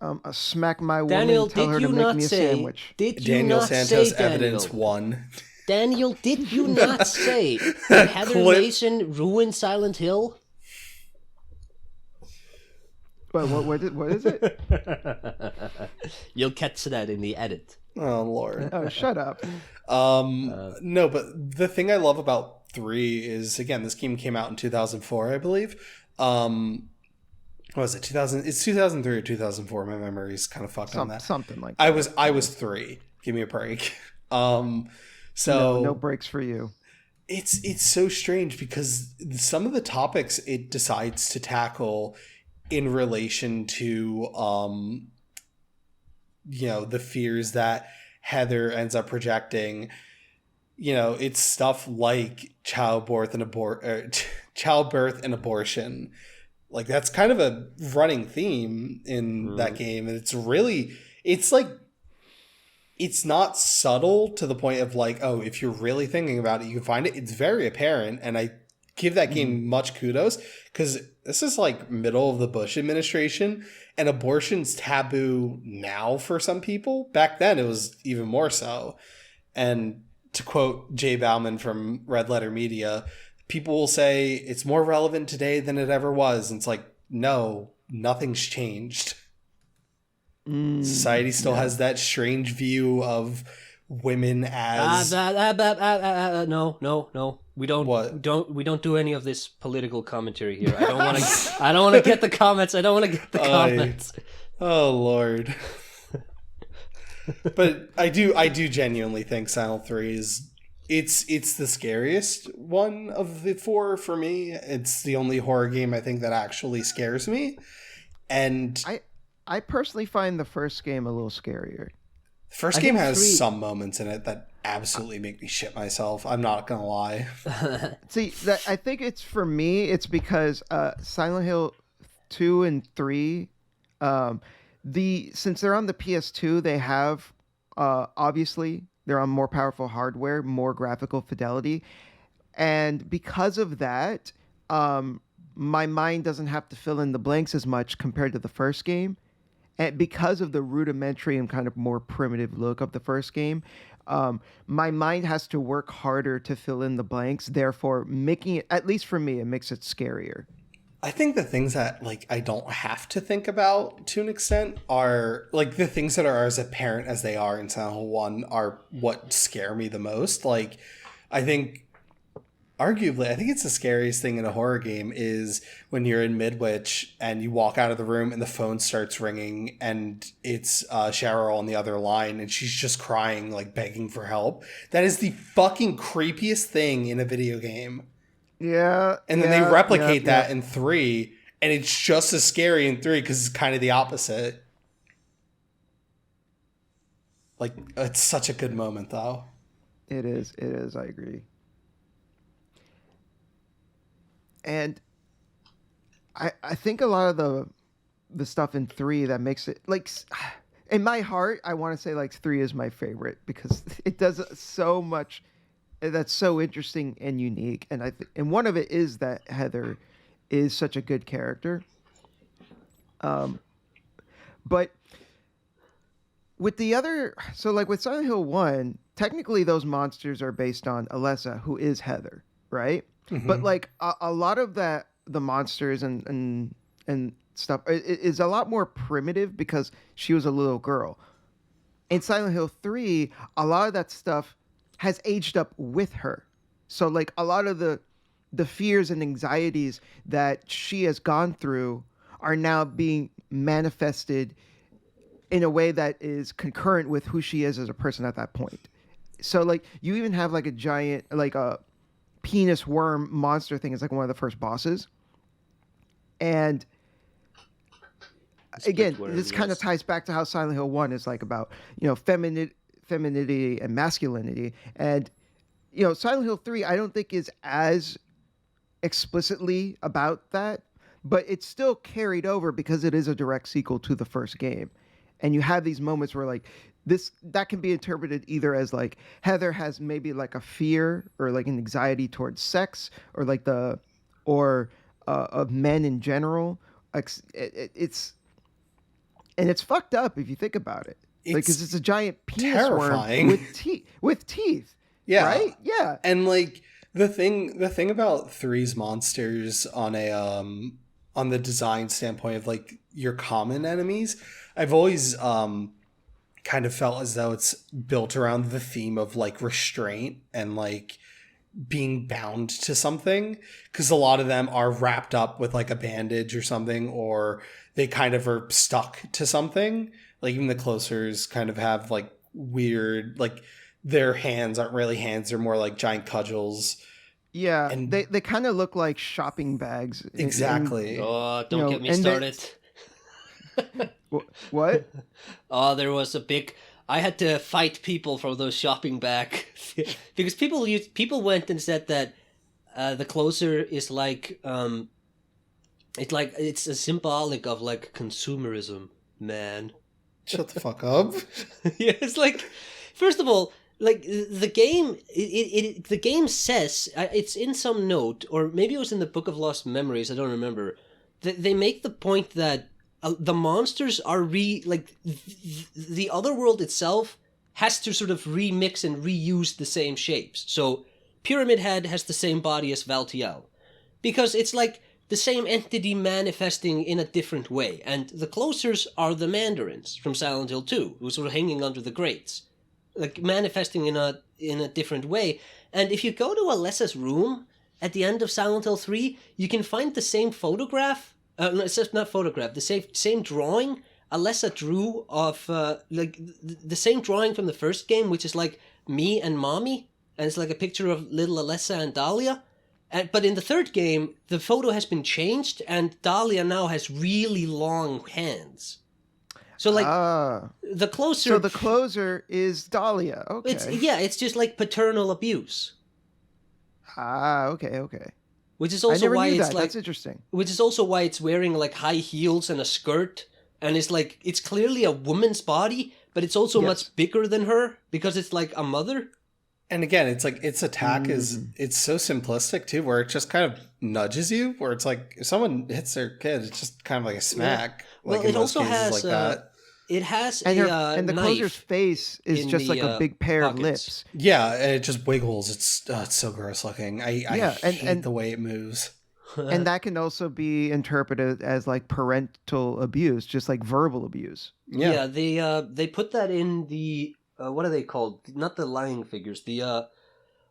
I smack my Daniel, woman, tell her did to you make not me a say? sandwich. Did you Daniel not Santos say, evidence Daniel? 1. Daniel, did you not say that Heather Mason ruined Silent Hill? What is it? You'll catch that in the edit. Oh, Lord. Oh, shut up. No, but the thing I love about 3 is, again, this game came out in 2004, I believe. What was it? 2000? It's 2003 or 2004. My memory's kind of fucked on that. Something like that. I was 3. Give me a break. So no breaks for you. It's so strange because some of the topics it decides to tackle in relation to the fears that Heather ends up projecting. It's stuff like childbirth and abortion. Like that's kind of a running theme in that game, and it's not subtle to the point of like, oh, if you're really thinking about it, you can find it. It's very apparent, and I give that game much kudos because this is like middle of the Bush administration, and abortion's taboo now for some people. Back then, it was even more so. And to quote Jay Bauman from Red Letter Media, people will say it's more relevant today than it ever was. And it's like, no, nothing's changed. Society still has that strange view of women as no. We don't. What? We don't do any of this political commentary here. I don't want to. I don't want to get the comments. Oh Lord. But I do genuinely think Silent 3 is it's the scariest one of the 4 for me. It's the only horror game I think that actually scares me. And I personally find the first game a little scarier. The first game has some moments in it that absolutely make me shit myself. I'm not gonna lie. See, I think it's for me. It's because Silent Hill 2 and 3, since they're on the PS2, they have obviously they're on more powerful hardware, more graphical fidelity, and because of that, my mind doesn't have to fill in the blanks as much compared to the first game. And because of the rudimentary and kind of more primitive look of the first game, my mind has to work harder to fill in the blanks, therefore making it, at least for me, it makes it scarier. I think the things that like I don't have to think about to an extent are like the things that are as apparent as they are in Silent Hill 1 are what scare me the most. Like I think arguably, I think it's the scariest thing in a horror game is when you're in Midwich and you walk out of the room and the phone starts ringing and it's Cheryl on the other line and she's just crying, like begging for help. That is the fucking creepiest thing in a video game. Yeah. And then they replicate that in 3 and it's just as scary in 3 because it's kind of the opposite. Like, it's such a good moment though. It is. I agree. And I think a lot of the stuff in 3 that makes it like in my heart, I want to say like 3 is my favorite because it does so much that's so interesting and unique. And and one of it is that Heather is such a good character. But with the other, so like with Silent Hill 1, technically those monsters are based on Alessa, who is Heather, right? Mm-hmm. But like a lot of that, the monsters and stuff is a lot more primitive because she was a little girl. In Silent Hill 3, a lot of that stuff has aged up with her. So like a lot of the fears and anxieties that she has gone through are now being manifested in a way that is concurrent with who she is as a person at that point. So like you even have like a giant like a penis worm monster thing is like one of the first bosses. And again, this kind of ties back to how Silent Hill 1 is like about, femininity and masculinity. And Silent Hill 3 I don't think is as explicitly about that, but it's still carried over because it is a direct sequel to the first game. And you have these moments where like that can be interpreted either as like Heather has maybe like a fear or like an anxiety towards sex or like of men in general. It's fucked up if you think about it. Because it's a giant penis terrifying. worm with teeth. Yeah. Right? Yeah. And like the thing about Three's monsters on a on the design standpoint of like your common enemies, I've always kind of felt as though it's built around the theme of like restraint and like being bound to something, because a lot of them are wrapped up with like a bandage or something, or they kind of are stuck to something. Like even the closers kind of have like weird, like their hands aren't really hands, they're more like giant cudgels. Yeah, and they kind of look like shopping bags. Exactly. Oh, don't get me started. What? Oh, there was I had to fight people for those shopping bag because people went and said that the closer is like it's a symbolic of like consumerism, man. Shut the fuck up. Yeah, it's like, first of all, like the game, the game says it's in some note, or maybe it was in the Book of Lost Memories. I don't remember. They make the point that the monsters are the other world itself has to sort of remix and reuse the same shapes. So Pyramid Head has the same body as Valtiel, because it's like the same entity manifesting in a different way. And the closers are the Mandarins from Silent Hill 2, who were sort of hanging under the grates, like manifesting in a different way. And if you go to Alessa's room at the end of Silent Hill 3, you can find the same photograph. No, it's not photograph. The same drawing Alessa drew of the same drawing from the first game, which is like me and mommy, and it's like a picture of little Alessa and Dahlia. But in the third game, the photo has been changed, and Dahlia now has really long hands. So like the closer. So the closer is Dahlia. Okay. It's just like paternal abuse. Okay. Which is also why it's like, that's interesting. Which is also why it's wearing like high heels and a skirt, and it's clearly a woman's body, but it's also much bigger than her because it's like a mother. And again, it's like its attack is it's so simplistic too, where it just kind of nudges you. Where it's like if someone hits their kid, it's just kind of like a smack. Yeah. Well, like it also has like that. It has and the closer's face is just like a big pair of lips. Yeah, and it just wiggles. It's so gross looking. I hate the way it moves. And that can also be interpreted as like parental abuse, just like verbal abuse. Yeah, they put that in the what are they called? Not the lying figures. The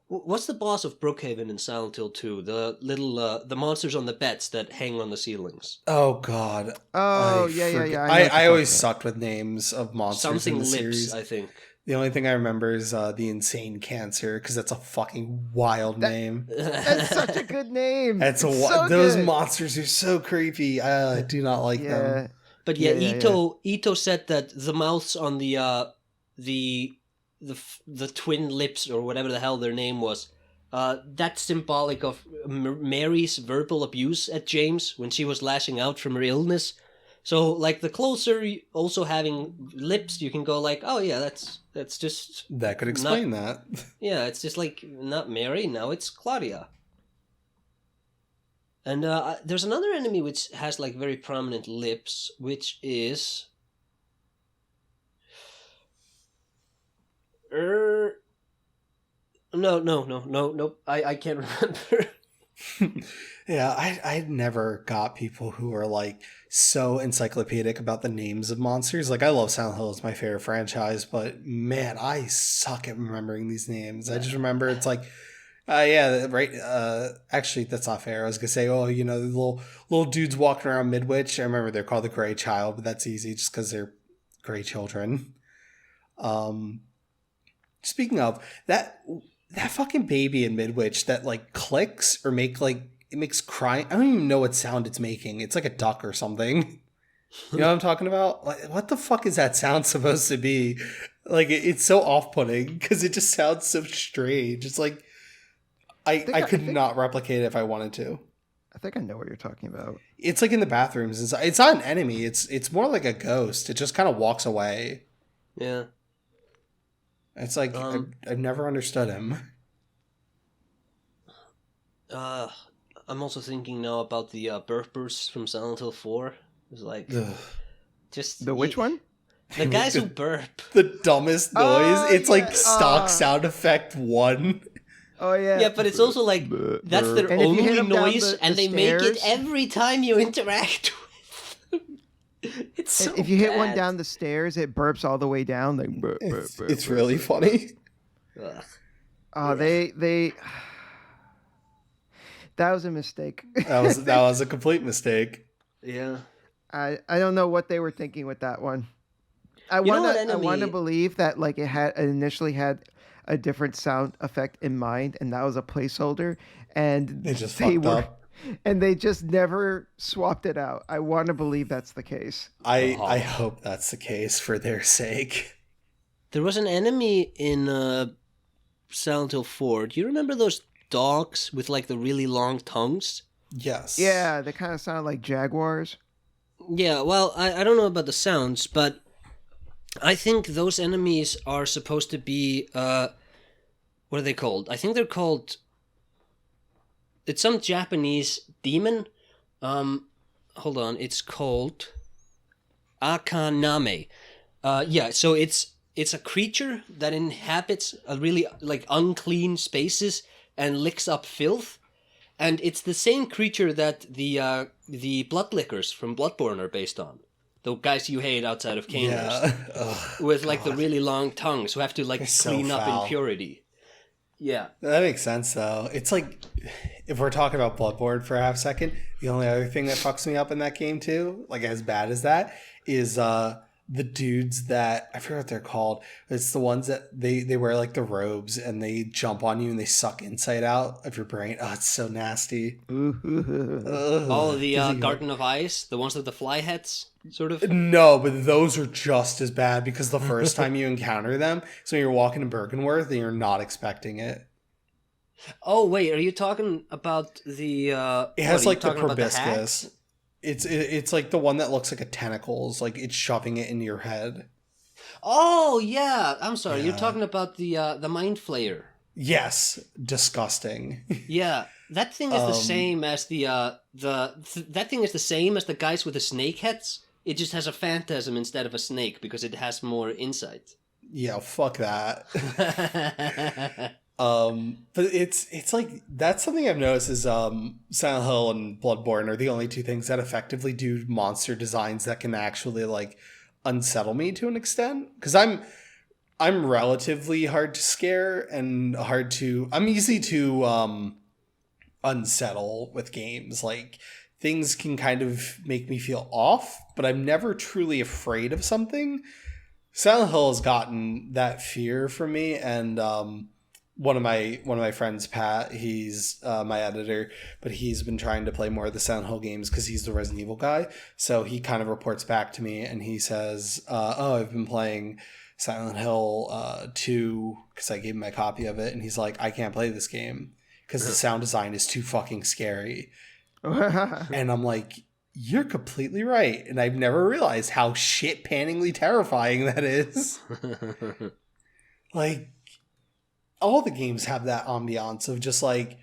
what's the boss of Brookhaven in Silent Hill 2? The little the monsters on the beds that hang on the ceilings. Oh God. Oh yeah. I always sucked with names of monsters Something in the lips, series. I think. The only thing I remember is the Insane Cancer, because that's a fucking wild name. That's such a good name. Those monsters are so creepy. I do not like them. But Ito said that the mouths on the twin lips, or whatever the hell their name was, that's symbolic of Mary's verbal abuse at James when she was lashing out from her illness. So like the closer also having lips, you can go like, oh yeah, that's just that could explain that. Yeah, it's just like not Mary, now it's Claudia. And there's another enemy which has like very prominent lips, which is No. I can't remember. Yeah, I never got people who are like so encyclopedic about the names of monsters. Like I love Silent Hill, it's my favorite franchise, but man, I suck at remembering these names. I just remember it's like Yeah, right. Actually, that's not fair. I was gonna say, oh, the little dudes walking around Midwich. I remember they're called the Gray Child, but that's easy just because they're gray children. Um, Speaking of that fucking baby in Midwich that like clicks or it makes crying. I don't even know what sound it's making. It's like a duck or something. You know what I'm talking about? Like, what the fuck is that sound supposed to be? Like, it's so off-putting because it just sounds so strange. It's like I could not replicate it if I wanted to. I think I know what you're talking about. It's like in the bathrooms. It's not an enemy. It's more like a ghost. It just kind of walks away. Yeah. It's like I've never understood him. I'm also thinking now about the burpers from Silent Hill 4. It's like just the which one? The guys who burp. The dumbest noise. It's like stock sound effect 1. Oh yeah. Yeah, but it's also like that's their only noise, and they make it every time you interact with them. It's so if you hit one down the stairs, it burps all the way down. Like burp, it's burp, burp, really funny. They that was a mistake. That was a complete mistake. Yeah. I don't know what they were thinking with that one. I want to believe that like it initially had a different sound effect in mind, and that was a placeholder, and they just fucked up. And they just never swapped it out. I want to believe that's the case. I hope that's the case for their sake. There was an enemy in Silent Hill 4. Do you remember those dogs with like the really long tongues? Yes. Yeah, they kind of sound like jaguars. Yeah, well, I don't know about the sounds, but I think those enemies are supposed to be, what are they called? I think they're called, it's some Japanese demon. Hold on, it's called Akaname. Yeah, so it's a creature that inhabits a really like unclean spaces and licks up filth. And it's the same creature that the Bloodlickers from Bloodborne are based on. The guys you hate outside of Caners. Yeah. With like the really long tongues who have to like clean so up impurity. Yeah. That makes sense though. It's like, if we're talking about Bloodborne for a half second, the only other thing that fucks me up in that game too, like as bad as that, is the dudes that, I forget what they're called. It's the ones that they wear like the robes and they jump on you and they suck insight out of your brain. Oh, it's so nasty. Oh, the Garden of Ice, the ones with the fly heads, sort of? No, but those are just as bad because the first time you encounter them, so you're walking in Bergenworth and you're not expecting it. Oh, wait, are you talking about the... it has like the proboscis. It's like the one that looks like a tentacles, like it's shoving it into your head. Oh yeah, I'm sorry. Yeah. You're talking about the Mind Flayer. Yes, disgusting. Yeah, that thing is the same as that thing is the same as the guys with the snake heads. It just has a phantasm instead of a snake because it has more insight. Yeah, fuck that. But it's like, that's something I've noticed is Silent Hill and Bloodborne are the only two things that effectively do monster designs that can actually like unsettle me to an extent, because I'm relatively hard to scare and I'm easy to unsettle with games. Like, things can kind of make me feel off, but I'm never truly afraid of something. Silent Hill has gotten that fear from me, and one of my friends, Pat, he's my editor, but he's been trying to play more of the Silent Hill games because he's the Resident Evil guy. So he kind of reports back to me and he says, oh, I've been playing Silent Hill 2 because I gave him my copy of it. And he's like, I can't play this game because the sound design is too fucking scary. And I'm like, you're completely right. And I've never realized how shit-panningly terrifying that is. Like, all the games have that ambiance of just like,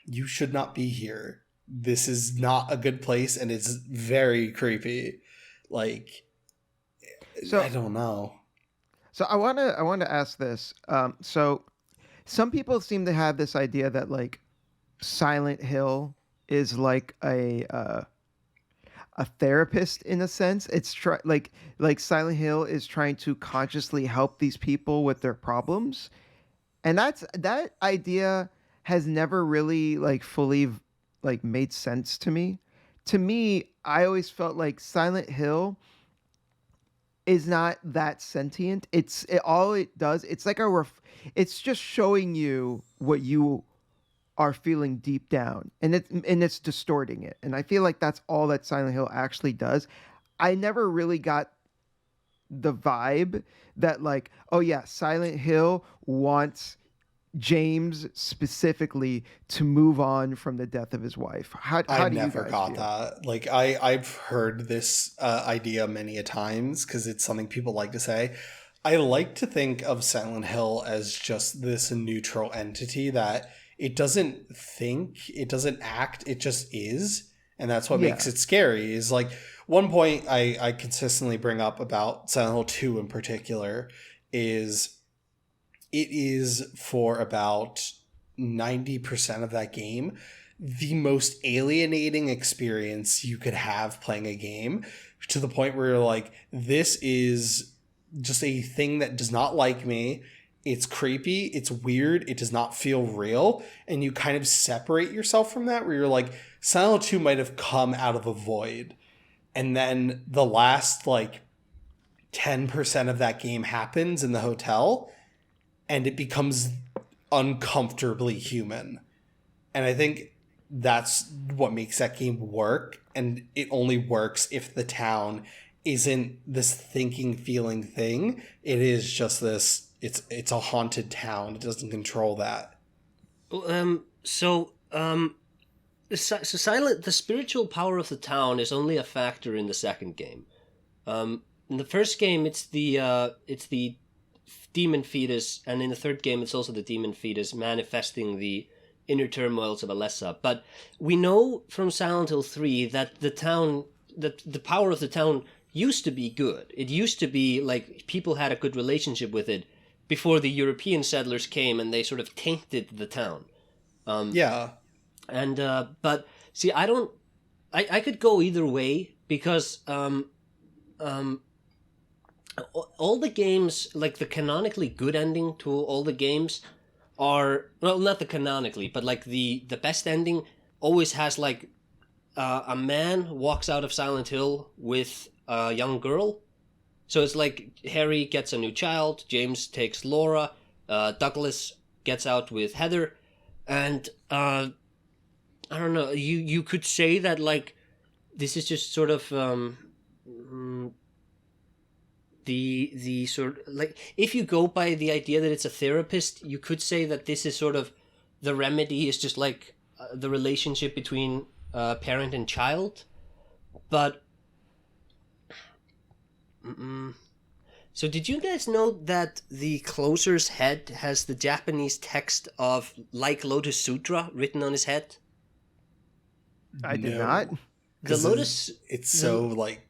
you should not be here. This is not a good place, and it's very creepy. Like, so I don't know. So I want to ask this. So some people seem to have this idea that like Silent Hill is like a therapist in a sense. It's like Silent Hill is trying to consciously help these people with their problems. And that idea has never really like fully like made sense to me. To me, I always felt like Silent Hill is not that sentient. All it does. It's like it's just showing you what you are feeling deep down, and it's distorting it. And I feel like that's all that Silent Hill actually does. I never really got the vibe that like, oh yeah, Silent Hill wants James specifically to move on from the death of his wife. How I do you never guys got feel? that. Like I've heard this idea many a times because it's something people like to say. I like to think of Silent Hill as just this neutral entity that it doesn't think, it doesn't act, it just is. And that's what Yeah. makes it scary. Is like one point I consistently bring up about Silent Hill 2 in particular is it is for about 90% of that game the most alienating experience you could have playing a game, to the point where you're like, this is just a thing that does not like me. It's creepy, it's weird, it does not feel real, and you kind of separate yourself from that, where you're like, Silent Hill 2 might have come out of a void, and then the last like 10% of that game happens in the hotel, and it becomes uncomfortably human. And I think that's what makes that game work, and it only works if the town isn't this thinking, feeling thing. It is just this, it's a haunted town. It doesn't control that. The spiritual power of the town is only a factor in the second game. In the first game, it's the demon fetus, and in the third game, it's also the demon fetus manifesting the inner turmoils of Alessa. But we know from Silent Hill 3 that the power of the town used to be good. It used to be like people had a good relationship with it before the European settlers came and they sort of tainted the town. Yeah. And but see, I could go either way because all the games, like the canonically good ending to all the games are, well, not the canonically, but like the best ending always has like a man walks out of Silent Hill with a young girl. So it's like Harry gets a new child, James takes Laura, Douglas gets out with Heather, and I don't know, you could say that like this is just sort of the sort of, like, if you go by the idea that it's a therapist, you could say that this is sort of the remedy is just like the relationship between parent and child. But so did you guys know that the closer's head has the Japanese text of like Lotus Sutra written on his head? I did No. not. The Lotus It's so like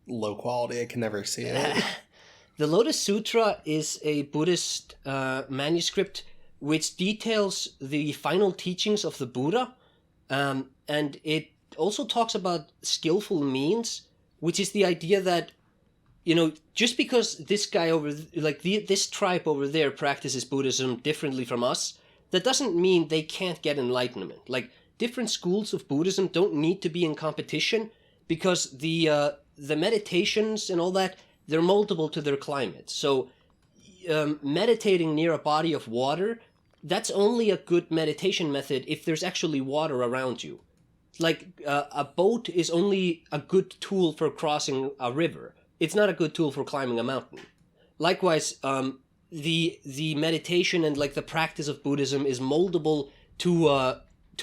low quality, I can never see it. The Lotus Sutra is a Buddhist manuscript which details the final teachings of the Buddha, and it also talks about skillful means, which is the idea that, you know, just because this guy this tribe over there practices Buddhism differently from us, that doesn't mean they can't get enlightenment. Like, different schools of Buddhism don't need to be in competition because the meditations and all that, they're moldable to their climate. So meditating near a body of water, that's only a good meditation method if there's actually water around you. Like a boat is only a good tool for crossing a river. It's not a good tool for climbing a mountain. Likewise, the meditation and like the practice of Buddhism is moldable to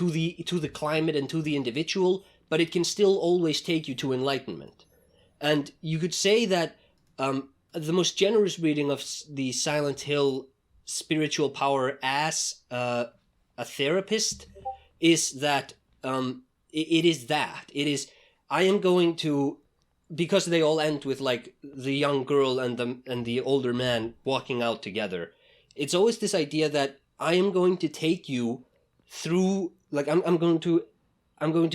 the climate and to the individual, but it can still always take you to enlightenment. And you could say that the most generous reading of the Silent Hill spiritual power as a therapist is that it is I am going to, because they all end with like the young girl and the older man walking out together. It's always this idea that I am going to take you through, like I'm going to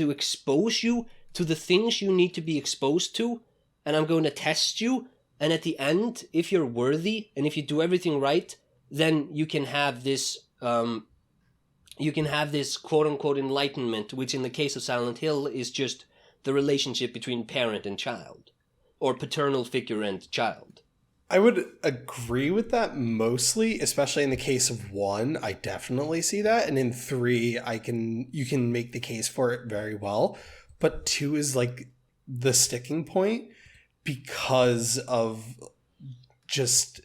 expose you to the things you need to be exposed to, and I'm going to test you, and at the end, if you're worthy and if you do everything right, then you can have this quote unquote enlightenment, which in the case of Silent Hill is just the relationship between parent and child, or paternal figure and child. I would agree with that mostly, especially in the case of 1. I definitely see that, and in 3, you can make the case for it very well. But 2 is like the sticking point because of just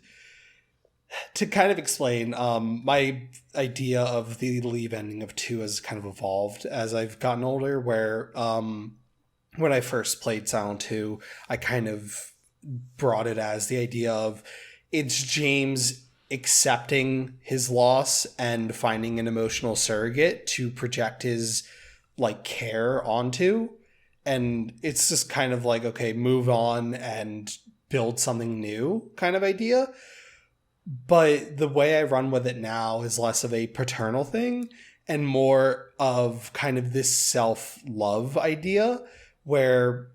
to kind of explain. My idea of the leave ending of 2 has kind of evolved as I've gotten older. Where when I first played Silent 2, I kind of brought it as the idea of it's James accepting his loss and finding an emotional surrogate to project his like care onto, and it's just kind of like, okay, move on and build something new kind of idea. But the way I run with it now is less of a paternal thing and more of kind of this self-love idea where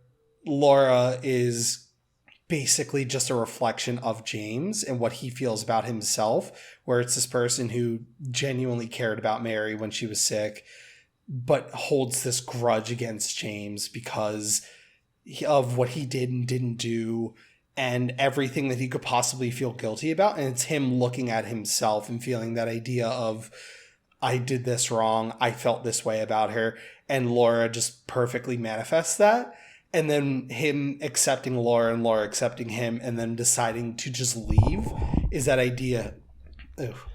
Laura is basically just a reflection of James and what he feels about himself, where it's this person who genuinely cared about Mary when she was sick, but holds this grudge against James because of what he did and didn't do and everything that he could possibly feel guilty about. And it's him looking at himself and feeling that idea of, I did this wrong, I felt this way about her, and Laura just perfectly manifests that. And then him accepting Laura and Laura accepting him and then deciding to just leave is that idea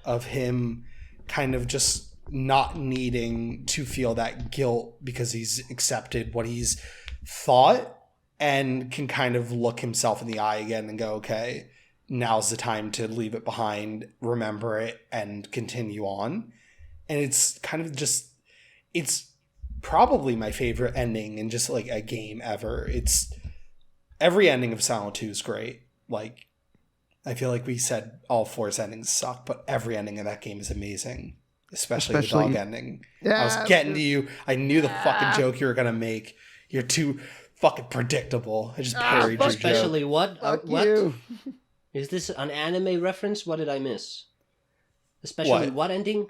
of him kind of just not needing to feel that guilt because he's accepted what he's thought and can kind of look himself in the eye again and go, okay, now's the time to leave it behind, remember it, and continue on. And it's kind of just, it's probably my favorite ending in just like a game ever. It's every ending of Silent 2 is great. Like, I feel like we said all 4's endings suck, but every ending of that game is amazing. Especially the dog ending. Yeah, I was getting to you. I knew the fucking joke you were gonna make. You're too fucking predictable. I just parried your joke. Especially what? What? You. Is this an anime reference? What did I miss? Especially what ending?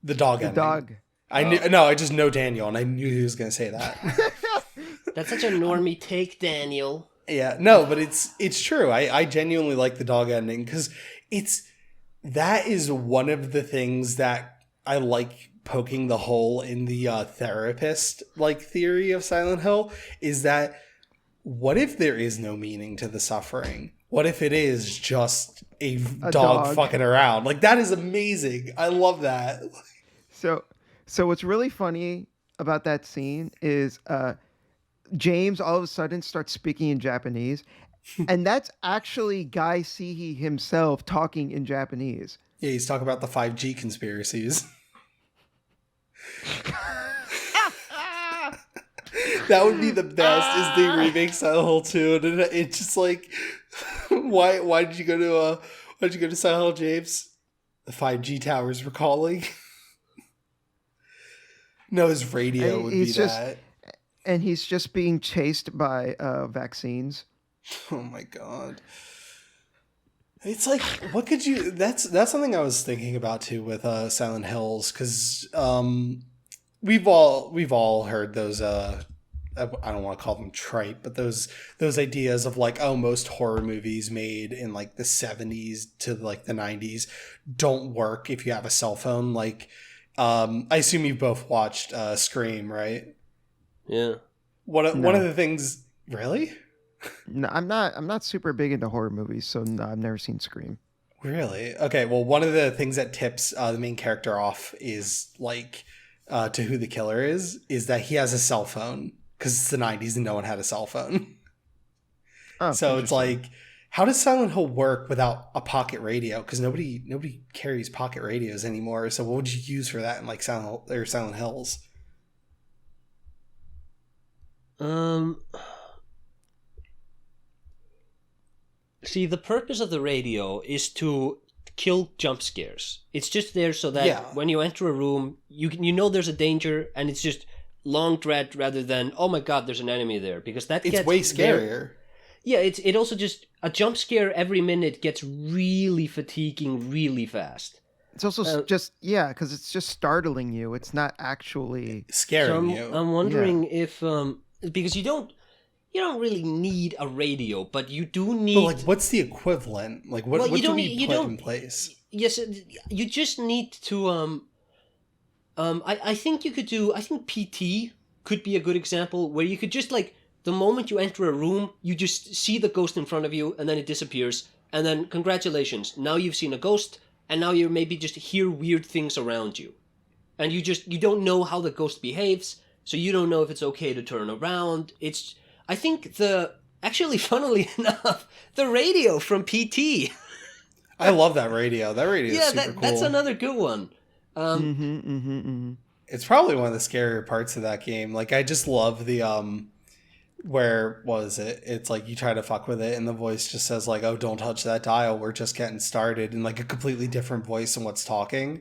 The dog The ending. dog. I just know Daniel, and I knew he was gonna say that. That's such a normie take, Daniel. Yeah, no, but it's true. I genuinely like the dog ending because that is one of the things that I like poking the hole in the therapist like theory of Silent Hill is that what if there is no meaning to the suffering? What if it is just a dog fucking around? Like, that is amazing. I love that. So what's really funny about that scene is James all of a sudden starts speaking in Japanese, and that's actually Guy Seehee himself talking in Japanese. Yeah, he's talking about the 5G conspiracies. That would be the best is they remake Silent Hill 2, and it's just like, why did you go to Silent Hill, James? The 5G towers were calling. No, his radio would be that. And he's just being chased by vaccines. Oh my god. It's like, what could you... That's something I was thinking about too with Silent Hills, because we've all heard those... I don't want to call them trite, but those ideas of like, oh, most horror movies made in like the 70s to like the 90s don't work if you have a cell phone. Like, I assume you've both watched Scream, right? Yeah. One of the things... Really? No, I'm not super big into horror movies, so no, I've never seen Scream. Really? Okay, well, one of the things that tips the main character off is like to who the killer is that he has a cell phone, because it's the 90s and no one had a cell phone. Oh, so it's like, how does Silent Hill work without a pocket radio? Because nobody carries pocket radios anymore. So what would you use for that in like Silent Hills? See, the purpose of the radio is to kill jump scares. It's just there so that when you enter a room, you know there's a danger, and it's just long dread rather than, oh my god, there's an enemy there, because it's way scarier. Yeah, it also just a jump scare every minute gets really fatiguing really fast. It's also just because it's just startling you. It's not actually Scaring So you. I'm wondering if because you don't really need a radio, but you do need. But like, what's the equivalent? Like, what you do don't we need, you put don't. in place? Yes, you just need to I think you could do. I think PT could be a good example where you could just like the moment you enter a room, you just see the ghost in front of you, and then it disappears, and then congratulations, now you've seen a ghost, and now you maybe just hear weird things around you, and you don't know how the ghost behaves, so you don't know if it's okay to turn around. I think actually, funnily enough, the radio from PT. I love that radio. That radio is super cool. That's another good one. It's probably one of the scarier parts of that game. Like, I just love the where was it? It's like you try to fuck with it and the voice just says like, "Oh, don't touch that dial. We're just getting started," in like a completely different voice than what's talking.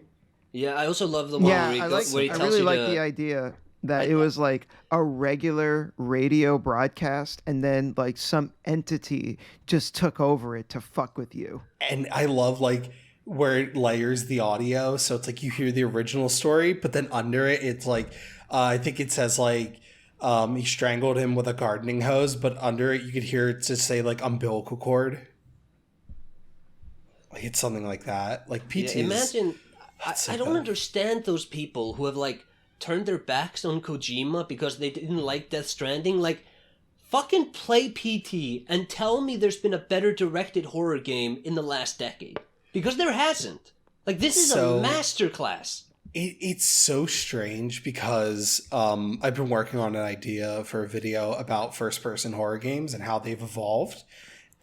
Yeah, I also love the one where he tells I really you like the idea that it was like a regular radio broadcast and then like some entity just took over it to fuck with you. And I love like where it layers the audio, so it's like you hear the original story, but then under it, it's like I think it says like he strangled him with a gardening hose, but under it you could hear it just say like umbilical cord. Like it's something like that. Like PT. Yeah, imagine. I don't understand those people who have like turned their backs on Kojima because they didn't like Death Stranding. Like, fucking play PT and tell me there's been a better directed horror game in the last decade. Because there hasn't. Like, this is a masterclass. It's so strange because I've been working on an idea for a video about first-person horror games and how they've evolved.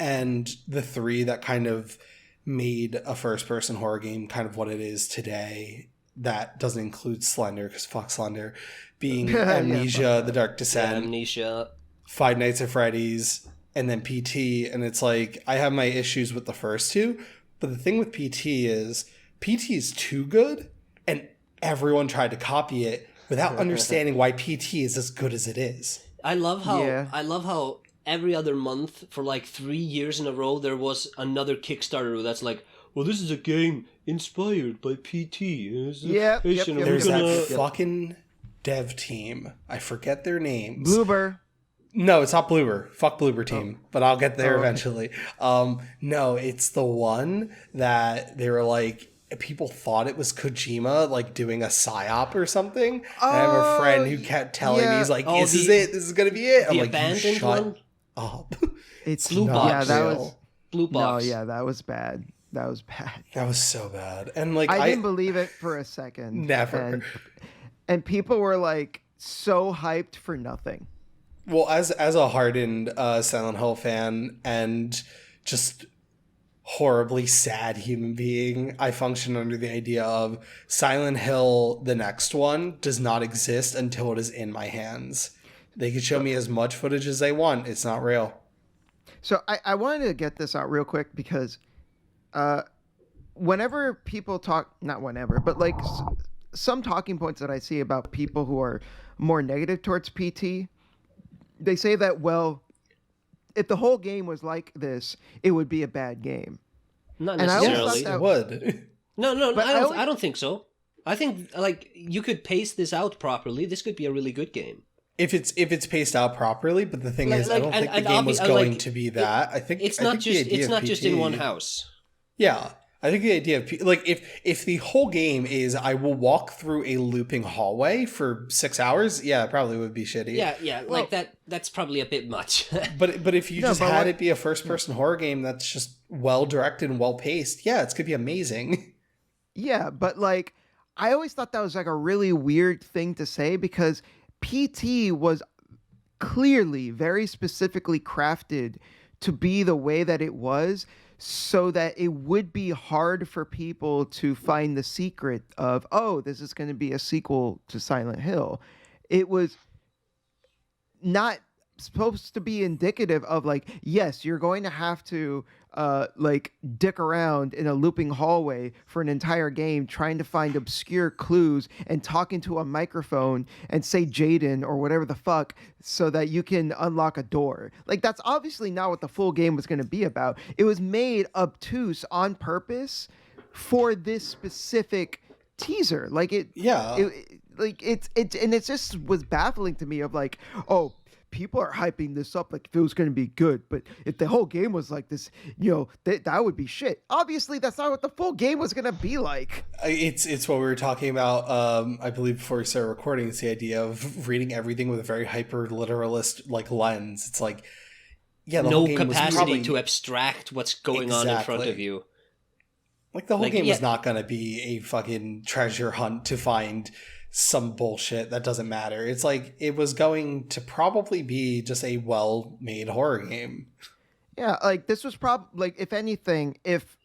And the three that kind of made a first-person horror game kind of what it is today, that doesn't include Slender, because fuck Slender, being Amnesia, The Dark Descent, Amnesia, Five Nights at Freddy's, and then PT. And it's like, I have my issues with the first two, but the thing with PT is too good, and everyone tried to copy it without understanding why PT is as good as it is. I love how every other month for like 3 years in a row there was another Kickstarter that's like, well, this is a game inspired by PT. There's that fucking dev team. I forget their names. Bloober. No, it's not Bloober. Fuck Bloober team. But I'll get there eventually. No, it's the one that they were like, people thought it was Kojima, like doing a psyop or something. And I have a friend who kept telling me, he's like, this is it. This is going to be it. I'm like, abandoned shut one? up. It's Blue Box. Yeah, that was Blue Box. No, yeah, that was bad. That was bad. That was so bad. And like I didn't believe it for a second. Never. And people were like so hyped for nothing. Well, as a hardened Silent Hill fan and just horribly sad human being, I function under the idea of Silent Hill, the next one, does not exist until it is in my hands. They can show me as much footage as they want. It's not real. So I wanted to get this out real quick because whenever people talk, not whenever, but like some talking points that I see about people who are more negative towards PT, they say that, well, if the whole game was like this, it would be a bad game. Not necessarily. It would. No, But I don't think so. I think like you could pace this out properly. This could be a really good game. If it's paced out properly, but the thing is, I don't think the game was going to be that. I think it's not just in one house. Yeah, I think the idea of like if the whole game is I will walk through a looping hallway for 6 hours, yeah, it probably would be shitty. Yeah, well, like that's probably a bit much. but if you just had it be a first person horror game that's just well directed and well paced, yeah, it's gonna be amazing. Yeah, but like I always thought that was like a really weird thing to say because PT was clearly very specifically crafted to be the way that it was so that it would be hard for people to find the secret of, oh, this is going to be a sequel to Silent Hill. It was not supposed to be indicative of like, yes, you're going to have to like dick around in a looping hallway for an entire game trying to find obscure clues and talking to a microphone and say Jaden or whatever the fuck so that you can unlock a door. Like that's obviously not what the full game was going to be about. It was made obtuse on purpose for this specific teaser. Like it just was baffling to me of like, oh, people are hyping this up like if it was going to be good, but if the whole game was like this, that would be shit. Obviously that's not what the full game was going to be like. It's what we were talking about, I believe before we started recording. It's the idea of reading everything with a very hyper literalist like lens. It's like, yeah, the no whole game capacity was probably, to abstract what's going on in front of you. Like the whole game was not going to be a fucking treasure hunt to find some bullshit that doesn't matter. It's like it was going to probably be just a well-made horror game. Yeah, like this was probably like, if anything, if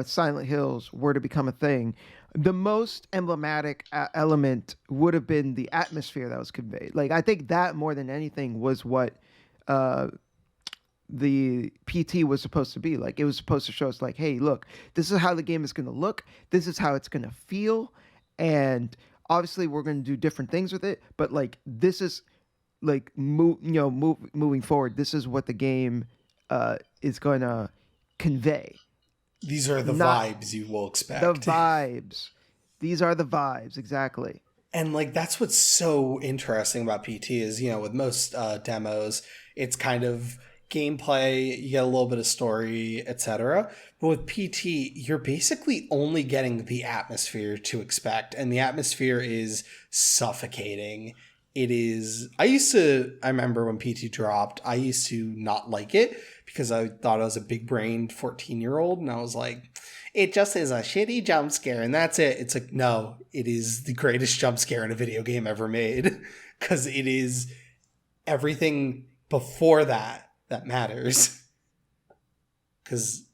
Silent Hills were to become a thing, the most emblematic element would have been the atmosphere that was conveyed. Like I think that more than anything was what the PT was supposed to be. Like it was supposed to show us like, hey, look, this is how the game is going to look. This is how it's going to feel, and obviously we're going to do different things with it, but like this is like moving forward, this is what the game is going to convey. These are the vibes you will expect. The vibes. These are the vibes, exactly. And like that's what's so interesting about PT is, with most demos, it's kind of gameplay, you get a little bit of story, etc. But with PT, you're basically only getting the atmosphere to expect, and the atmosphere is suffocating. It is. I remember when PT dropped, I used to not like it because I thought I was a big-brained 14-year-old, and I was like, it just is a shitty jump scare, and that's it. It's like, no, it is the greatest jump scare in a video game ever made, because it is everything before that matters. Because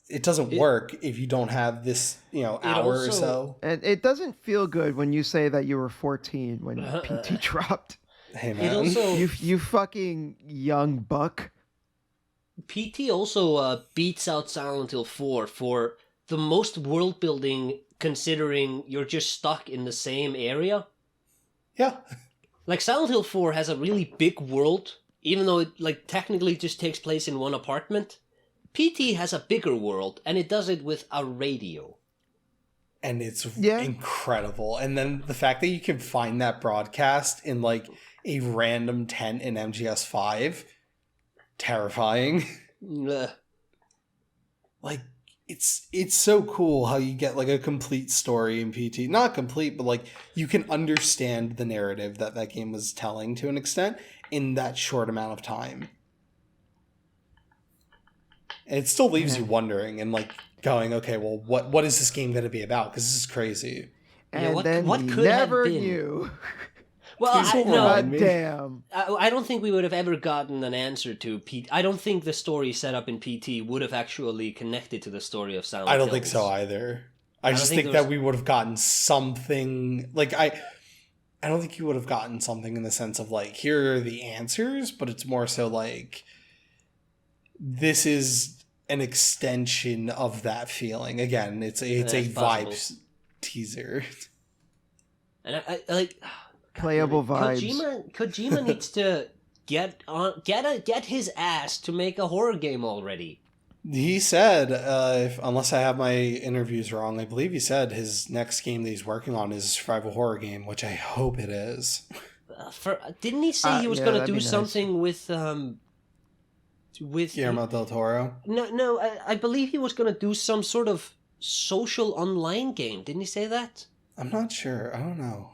it doesn't work if you don't have this, hour or so. And it doesn't feel good when you say that you were 14 when PT dropped. Hey man, you fucking young buck. PT also beats out Silent Hill 4 for the most world building, considering you're just stuck in the same area. Yeah. Like Silent Hill 4 has a really big world, even though it like technically just takes place in one apartment. PT has a bigger world, and it does it with a radio. And it's incredible. And then the fact that you can find that broadcast in like a random tent in MGS5, terrifying. Like it's so cool how you get like a complete story in PT. Not complete, but like you can understand the narrative that game was telling to an extent in that short amount of time. And it still leaves you wondering and like going, okay, well, what is this game going to be about? Because this is crazy. And what then what we could never have been? knew. Well, Damn. I don't think we would have ever gotten an answer to PT. I don't think the story set up in PT would have actually connected to the story of Silent Hill. I don't think so either. I just think that we would have gotten something. Like I don't think you would have gotten something in the sense of like, here are the answers, but it's more so like, this is an extension of that feeling. Again, it's a vibes teaser. And I like playable vibes. Kojima needs to get his ass to make a horror game already. He said, unless I have my interviews wrong, I believe he said his next game that he's working on is a survival horror game, which I hope it is. Didn't he say he was going to do something with Guillermo del Toro? No, I believe he was going to do some sort of social online game. Didn't he say that? I'm not sure. I don't know.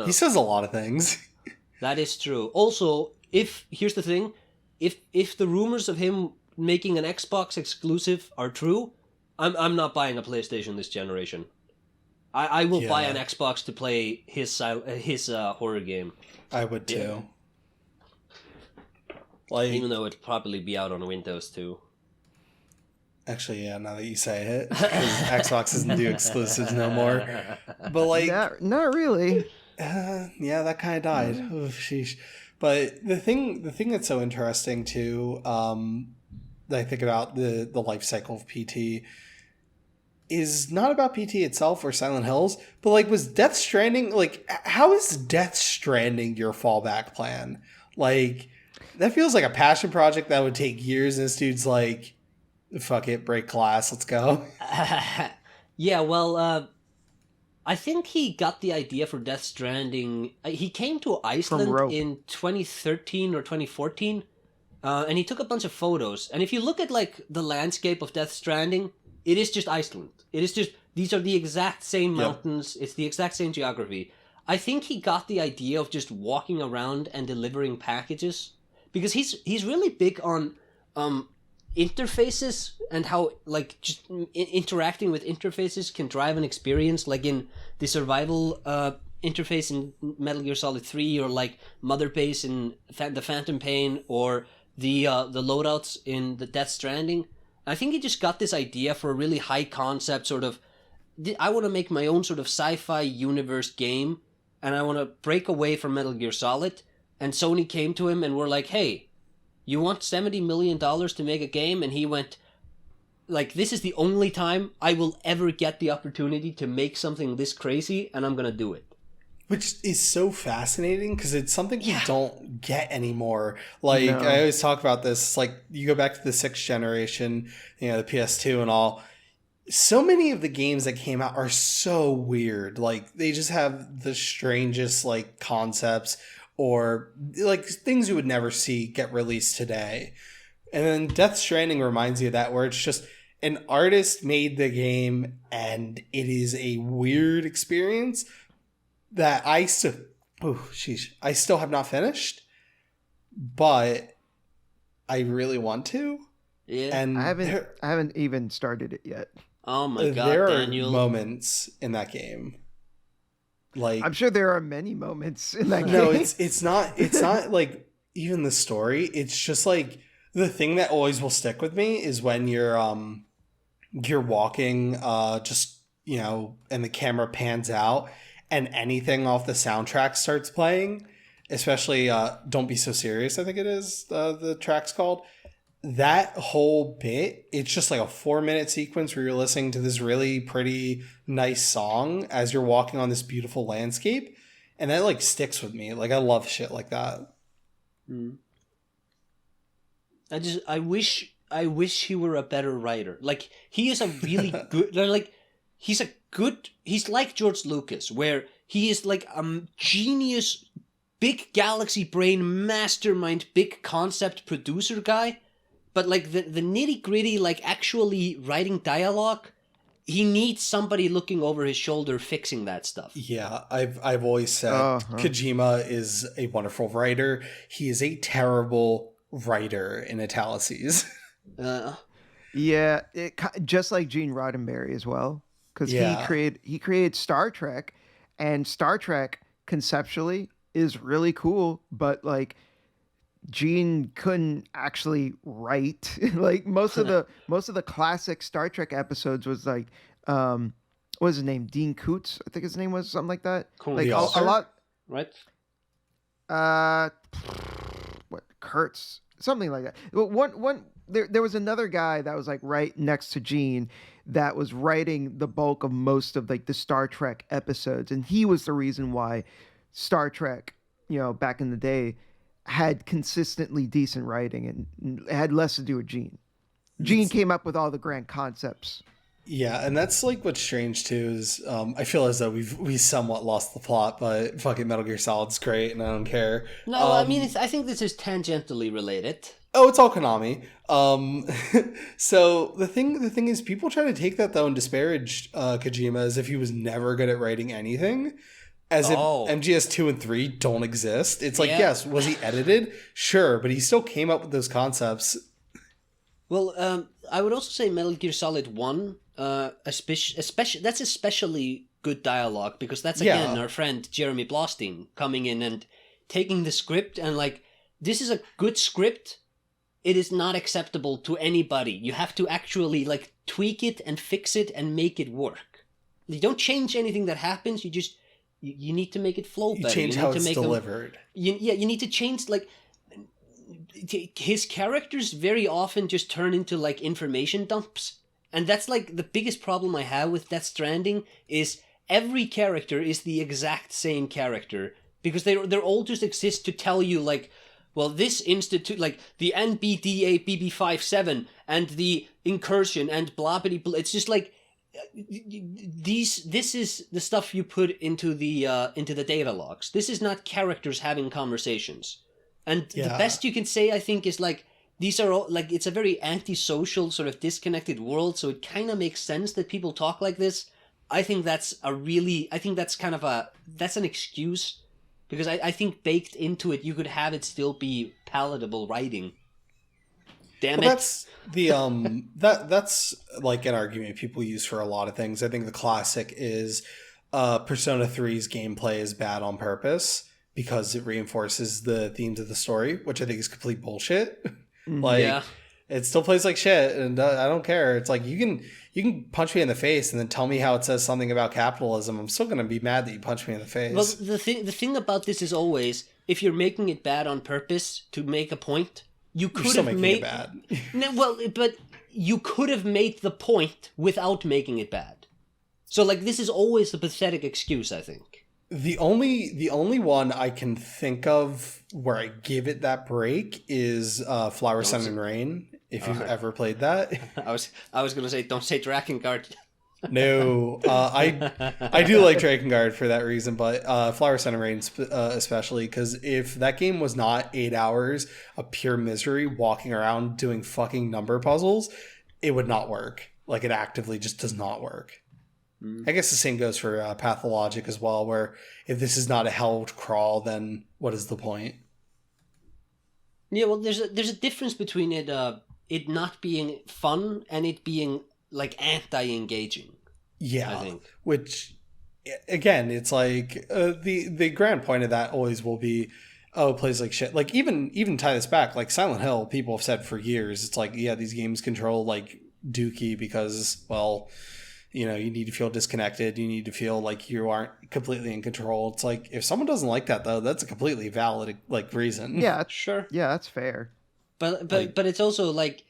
He says a lot of things. That is true. Also, here's the thing, if the rumors of him making an Xbox exclusive are true, I'm not buying a PlayStation this generation. I will buy an Xbox to play his horror game. I would too. Yeah. Like, even though it'd probably be out on Windows too. Actually, yeah, now that you say it, because Xbox doesn't do exclusives no more. But like, not really. Yeah, that kind of died. Oh, sheesh. But the thing that's so interesting too, that I think about the life cycle of PT is not about PT itself or Silent Hills, but like, was Death Stranding, like, how is Death Stranding your fallback plan? Like, that feels like a passion project that would take years, and this dude's like, fuck it, break glass, let's go. Yeah, well, I think he got the idea for Death Stranding. He came to Iceland in 2013 or 2014, and he took a bunch of photos. And if you look at like the landscape of Death Stranding, it is just Iceland. It is just, these are the exact same mountains. Yep. It's the exact same geography. I think he got the idea of just walking around and delivering packages, because he's really big on interfaces and how like just interacting with interfaces can drive an experience, like in the survival interface in Metal Gear Solid 3, or like Mother Base in the Phantom Pain, or the loadouts in the Death Stranding. I think he just got this idea for a really high concept sort of, I want to make my own sort of sci-fi universe game, and I want to break away from Metal Gear Solid. And Sony came to him and were like, hey, you want $70 million to make a game? And he went, like, this is the only time I will ever get the opportunity to make something this crazy, and I'm going to do it. Which is so fascinating, because it's something you don't get anymore. Like, no. I always talk about this, like, you go back to the 6th generation, you know, the PS2 and all. So many of the games that came out are so weird. Like, they just have the strangest, like, concepts, or, like, things you would never see get released today. And then Death Stranding reminds you of that, where it's just an artist made the game, and it is a weird experience that I still have not finished, but I really want to. Yeah, and I haven't even started it yet. Oh my god, there Daniel! Are moments in that game, like, I'm sure there are many moments in that game. No, it's not like even the story. It's just like the thing that always will stick with me is when you're walking, just, you know, and the camera pans out, and anything off the soundtrack starts playing, especially Don't Be So Serious, I think it is, the track's called. That whole bit, it's just like a 4-minute sequence where you're listening to this really pretty, nice song as you're walking on this beautiful landscape. And that, like, sticks with me. Like, I love shit like that. Mm. I wish he were a better writer. Like, he is a really good, like, he's like George Lucas, where he is like a genius, big galaxy brain, mastermind, big concept producer guy. But like the nitty gritty, like actually writing dialogue, he needs somebody looking over his shoulder fixing that stuff. Yeah, I've always said Kojima is a wonderful writer. He is a terrible writer in italices. Yeah, just like Gene Roddenberry as well. Because he created Star Trek, and Star Trek conceptually is really cool, but like Gene couldn't actually write. Like most of the classic Star Trek episodes was like what was his name? Dean Koontz, I think his name was, something like that. Cool. Like a lot, right? What, Kurtz, something like that. One there was another guy that was like right next to Gene that was writing the bulk of most of like the Star Trek episodes, and he was the reason why Star Trek, you know, back in the day, had consistently decent writing, and it had less to do with Gene. Gene came up with all the grand concepts. Yeah, and that's like what's strange too is I feel as though we somewhat lost the plot, but fucking Metal Gear Solid's great, and I don't care. No, I mean, I think this is tangentially related. Oh, it's all Konami. So the thing is, people try to take that though and disparage Kojima as if he was never good at writing anything, as if MGS 2 and 3 don't exist. It's like, yes, was he edited? Sure, but he still came up with those concepts. Well, I would also say Metal Gear Solid 1, especially that's especially good dialogue, because that's again our friend Jeremy Blostein coming in and taking the script and like, this is a good script. It is not acceptable to anybody. You have to actually like tweak it and fix it and make it work. You don't change anything that happens. You just you need to make it flow better. You change how it's delivered. You need to change, like, his characters very often just turn into, like, information dumps. And that's, like, the biggest problem I have with Death Stranding is every character is the exact same character. Because they're all just exist to tell you, like, well, this institute, like, the NBDA BB57 and the incursion and blah, blah, blah. It's just, like, this is the stuff you put into the data logs. This is not characters having conversations. And the best you can say, I think, is, like, these are all, like, it's a very antisocial, sort of disconnected world, so it kind of makes sense that people talk like this. I think that's kind of that's an excuse, because I think baked into it, you could have it still be palatable writing. Damn it. That's the that's like an argument people use for a lot of things. I think the classic is Persona 3's gameplay is bad on purpose because it reinforces the themes of the story, which I think is complete bullshit. Like, it still plays like shit, and I don't care. It's like, you can punch me in the face and then tell me how it says something about capitalism. I'm still gonna be mad that you punched me in the face. Well, the thing about this is always, if you're making it bad on purpose to make a point, you could have made it bad. No, well, but you could have made the point without making it bad. So, like, this is always the pathetic excuse, I think. The only one I can think of where I give it that break is Flower, Sun, and Rain. If you've ever played that, I was gonna say, don't say Drakengard. No, I do like Drakengard for that reason, but Flower, Sun, and Rain especially, because if that game was not 8 hours of pure misery walking around doing fucking number puzzles, it would not work. Like, it actively just does not work. I guess the same goes for Pathologic as well, where if this is not a hell crawl, then what is the point? Yeah, well, there's a difference between it not being fun and it being, like, anti-engaging. Yeah, I think. Which, again, it's like the grand point of that always will be, oh, it plays like shit. Like, even tie this back, like Silent Hill, people have said for years, it's like, yeah, these games control, like, dookie because, well, you know, you need to feel disconnected. You need to feel like you aren't completely in control. It's like, if someone doesn't like that, though, that's a completely valid, like, reason. Yeah, sure. Yeah, that's fair. But it's also, like,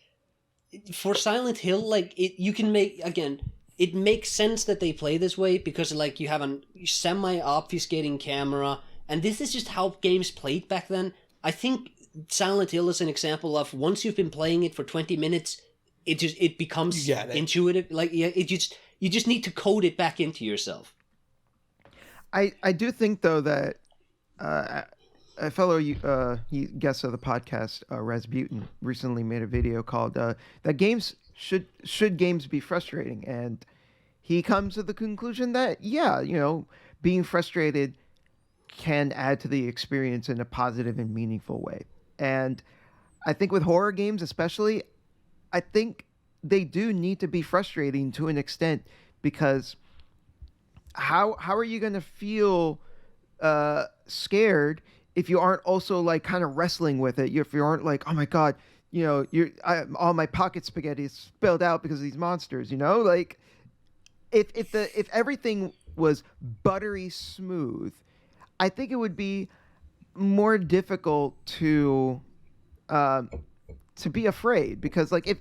for Silent Hill, like, you can make, again, it makes sense that they play this way because, like, you have a semi-obfuscating camera, and this is just how games played back then. I think Silent Hill is an example of, once you've been playing it for 20 minutes, it becomes intuitive. Like, yeah, you just need to code it back into yourself. I do think, though, that a fellow guest of the podcast, Rasputin, recently made a video called that games should games be frustrating, and he comes to the conclusion that, yeah, you know, being frustrated can add to the experience in a positive and meaningful way. And I think with horror games especially, I think they do need to be frustrating to an extent, because how are you going to feel scared if you aren't also, like, kind of wrestling with it? If you aren't like, oh my god, you know, all my pocket spaghetti is spilled out because of these monsters, you know? Like, if everything was buttery smooth, I think it would be more difficult to be afraid, because, like, if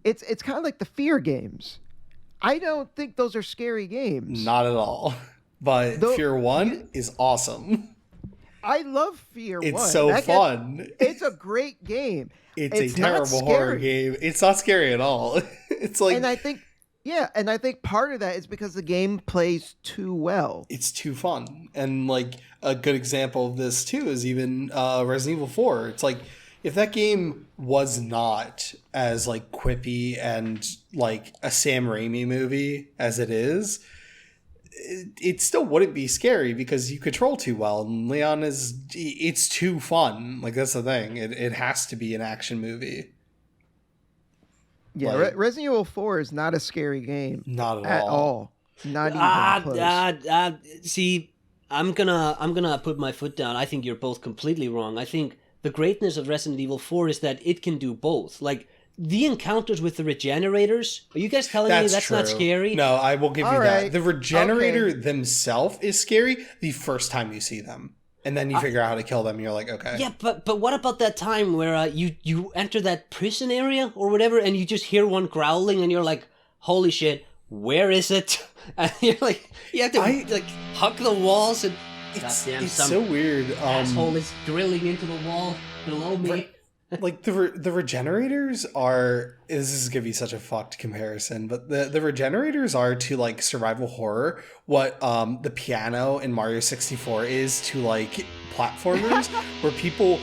it's kind of like the fear games. I don't think those are scary games. Not at all. But Fear 1 is awesome. I love Fear 1. It's so fun. It's a great game. It's a terrible horror game. It's not scary at all. It's like, and I think part of that is because the game plays too well. It's too fun. And, like, a good example of this too is even Resident Evil 4. It's like, if that game was not as, like, quippy and, like, a Sam Raimi movie as it is, it still wouldn't be scary because you control too well. And Leon it's too fun. Like, that's the thing. It has to be an action movie. Yeah, like, Resident Evil 4 is not a scary game. Not at all. Not even close. See, I'm gonna put my foot down. I think you're both completely wrong. I think the greatness of Resident Evil 4 is that it can do both. Like, the encounters with the regenerators. Are you guys telling me that's true. not scary? No, I will give All you right. that. The regenerator themselves is scary the first time you see them. And then you figure out how to kill them, and you're like, okay. Yeah, but what about that time where you enter that prison area or whatever, and you just hear one growling, and you're like, holy shit, where is it? And you're like, you have to like hug the walls, and It's goddamn, so weird. asshole is drilling into the wall below me. Like the regenerators are, this is gonna be such a fucked comparison, but the regenerators are to like survival horror what the piano in Mario 64 is to like platformers, where people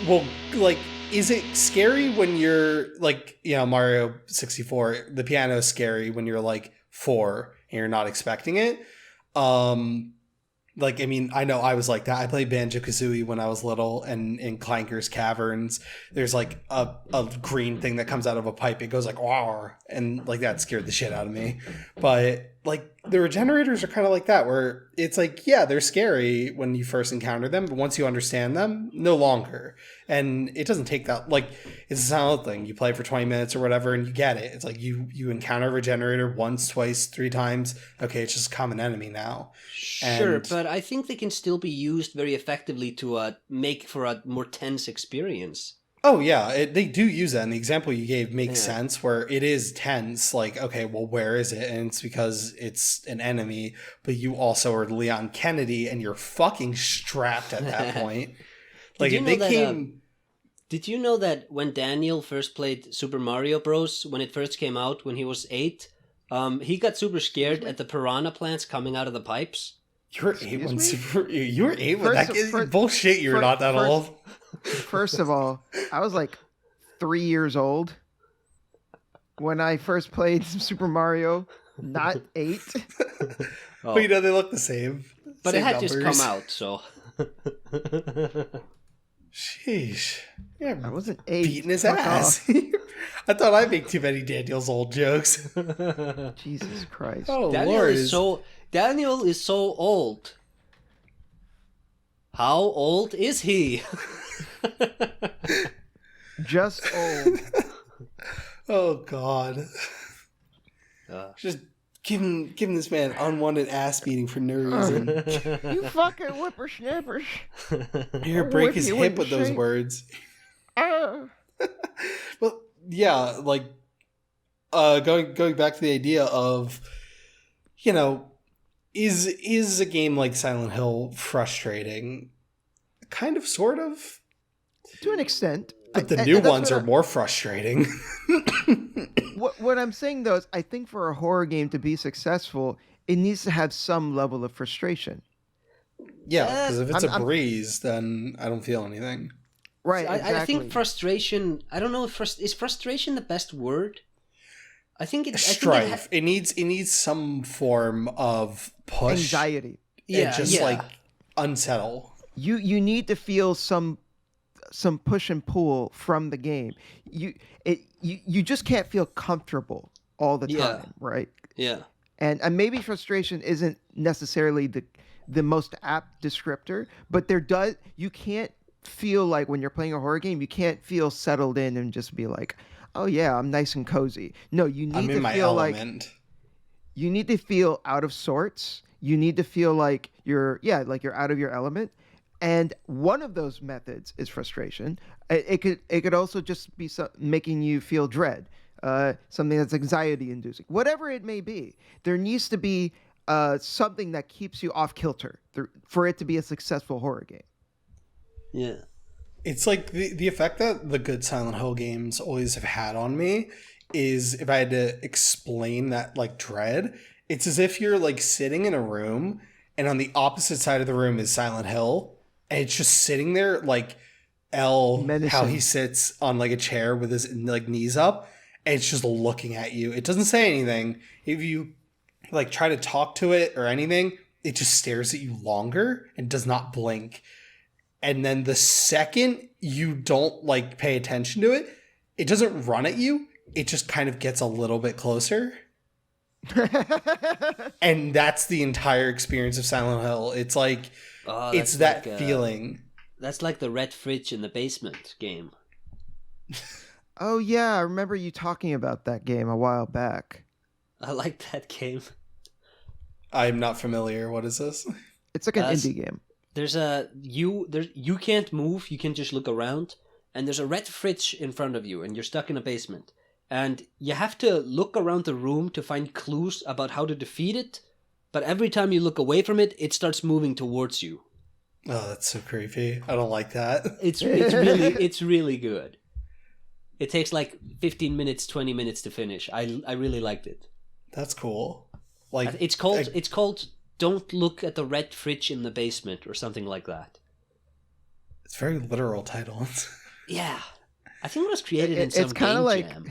will like, is it scary when you're like, you know, Mario 64, the piano is scary when you're like 4 and you're not expecting it. Like, I mean, I know I was like that. I played Banjo-Kazooie when I was little, and in Clanker's Caverns, there's like a green thing that comes out of a pipe. It goes like, wow, and like that scared the shit out of me. But like the regenerators are kind of like that, where it's like, yeah, they're scary when you first encounter them, but once you understand them, no longer. And it doesn't take that, like, it's a solid thing. You play for 20 minutes or whatever, and you get it. It's like you encounter a regenerator once, twice, 3 times. Okay, it's just a common enemy now. Sure, but I think they can still be used very effectively to make for a more tense experience. Oh, yeah, they do use that. And the example you gave makes sense, where it is tense. Like, okay, well, where is it? And it's because it's an enemy, but you also are Leon Kennedy, and you're fucking strapped at that point. Like, if they came... Did you know that when Daniel first played Super Mario Bros., when it first came out, when he was 8, he got super scared at the piranha plants coming out of the pipes? You were 8 when you were 8 when that is bullshit. You're not that old. First of all, I was like 3 years old when I first played Super Mario, not 8. Oh. But you know, they look the same. But same it had numbers. just come out, so... Sheesh. Yeah, I wasn't 8. Beating his ass. I thought I'd make too many Daniel's old jokes. Jesus Christ. Oh, Daniel is so old. How old is he? Just old. Oh, God. Just giving this man unwanted ass beating for no reason. You fucking whippersnappers. You're gonna break his hip with those words. Well, yeah, like going back to the idea of, you know, is a game like Silent Hill frustrating? Kind of, sort of. To an extent. But the new ones are more frustrating. What I'm saying, though, is I think for a horror game to be successful, it needs to have some level of frustration. Yeah, because if it's a breeze, then I don't feel anything. Right, exactly. I think frustration... I don't know if... is frustration the best word? I think it's... Strife. It needs some form of push. Anxiety. Yeah, just like unsettle. You need to feel some push and pull from the game. You just can't feel comfortable all the time, right? Yeah. And maybe frustration isn't necessarily the most apt descriptor, but you can't feel like when you're playing a horror game, you can't feel settled in and just be like, oh yeah, I'm nice and cozy. No, you need to feel like you need to feel out of sorts. You need to feel like you're out of your element. And one of those methods is frustration. It could also just be making you feel dread, something that's anxiety inducing, whatever it may be. There needs to be something that keeps you off kilter for it to be a successful horror game. Yeah. It's like the effect that the good Silent Hill games always have had on me is, if I had to explain that like dread, it's as if you're like sitting in a room and on the opposite side of the room is Silent Hill. And it's just sitting there like Menacing. how he sits on like a chair with his like knees up, and it's just looking at you. It doesn't say anything. If you like try to talk to it or anything, it just stares at you longer and does not blink. And then the second you don't like pay attention to it, it doesn't run at you. It just kind of gets a little bit closer. And that's the entire experience of Silent Hill. It's like, it's that feeling. That's like the red fridge in the basement game. Oh yeah, I remember you talking about that game a while back. I like that game. I'm not familiar. What is this? It's like an Uh, indie game. You can't move. You can just look around, and there's a red fridge in front of you, and you're stuck in a basement, and you have to look around the room to find clues about how to defeat it. But every time you look away from it, it starts moving towards you. Oh, that's so creepy. I don't like that. It's really good. It takes like 15 minutes, 20 minutes to finish. I really liked it. That's cool. Like It's called Don't Look at the Red Fridge in the Basement or something like that. It's very literal title. Yeah. I think it was created in some It's kind game of like jam.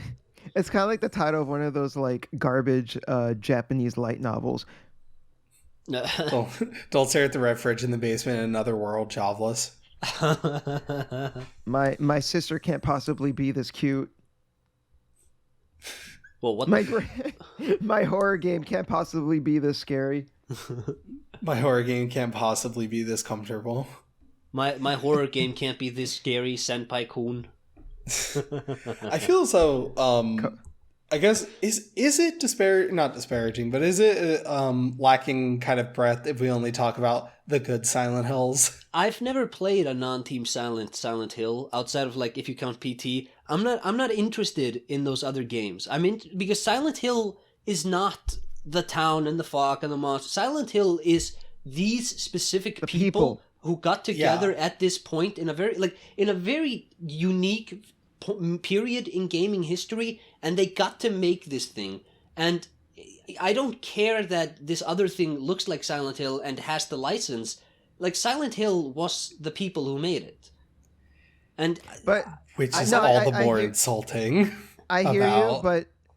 it's kind of like the title of one of those like garbage Japanese light novels. Don't stare at the red fridge in the basement in another world, jobless. My sister can't possibly be this cute. Well, what My horror game can't possibly be this scary. My horror game can't possibly be this comfortable. My horror game can't be this scary, Senpai-kun. I feel as though I guess is it not disparaging, but is it lacking kind of breadth if we only talk about the good Silent Hills? I've never played a non-team Silent Hill outside of like if you count PT. I'm not interested in those other games. Because Silent Hill is not the town and the fog and the monster. Silent Hill is these specific people who got together at this point in a very unique period in gaming history, and they got to make this thing. And I don't care that this other thing looks like Silent Hill and has the license. Like, Silent Hill was the people who made it. Which is all the more insulting. I hear you,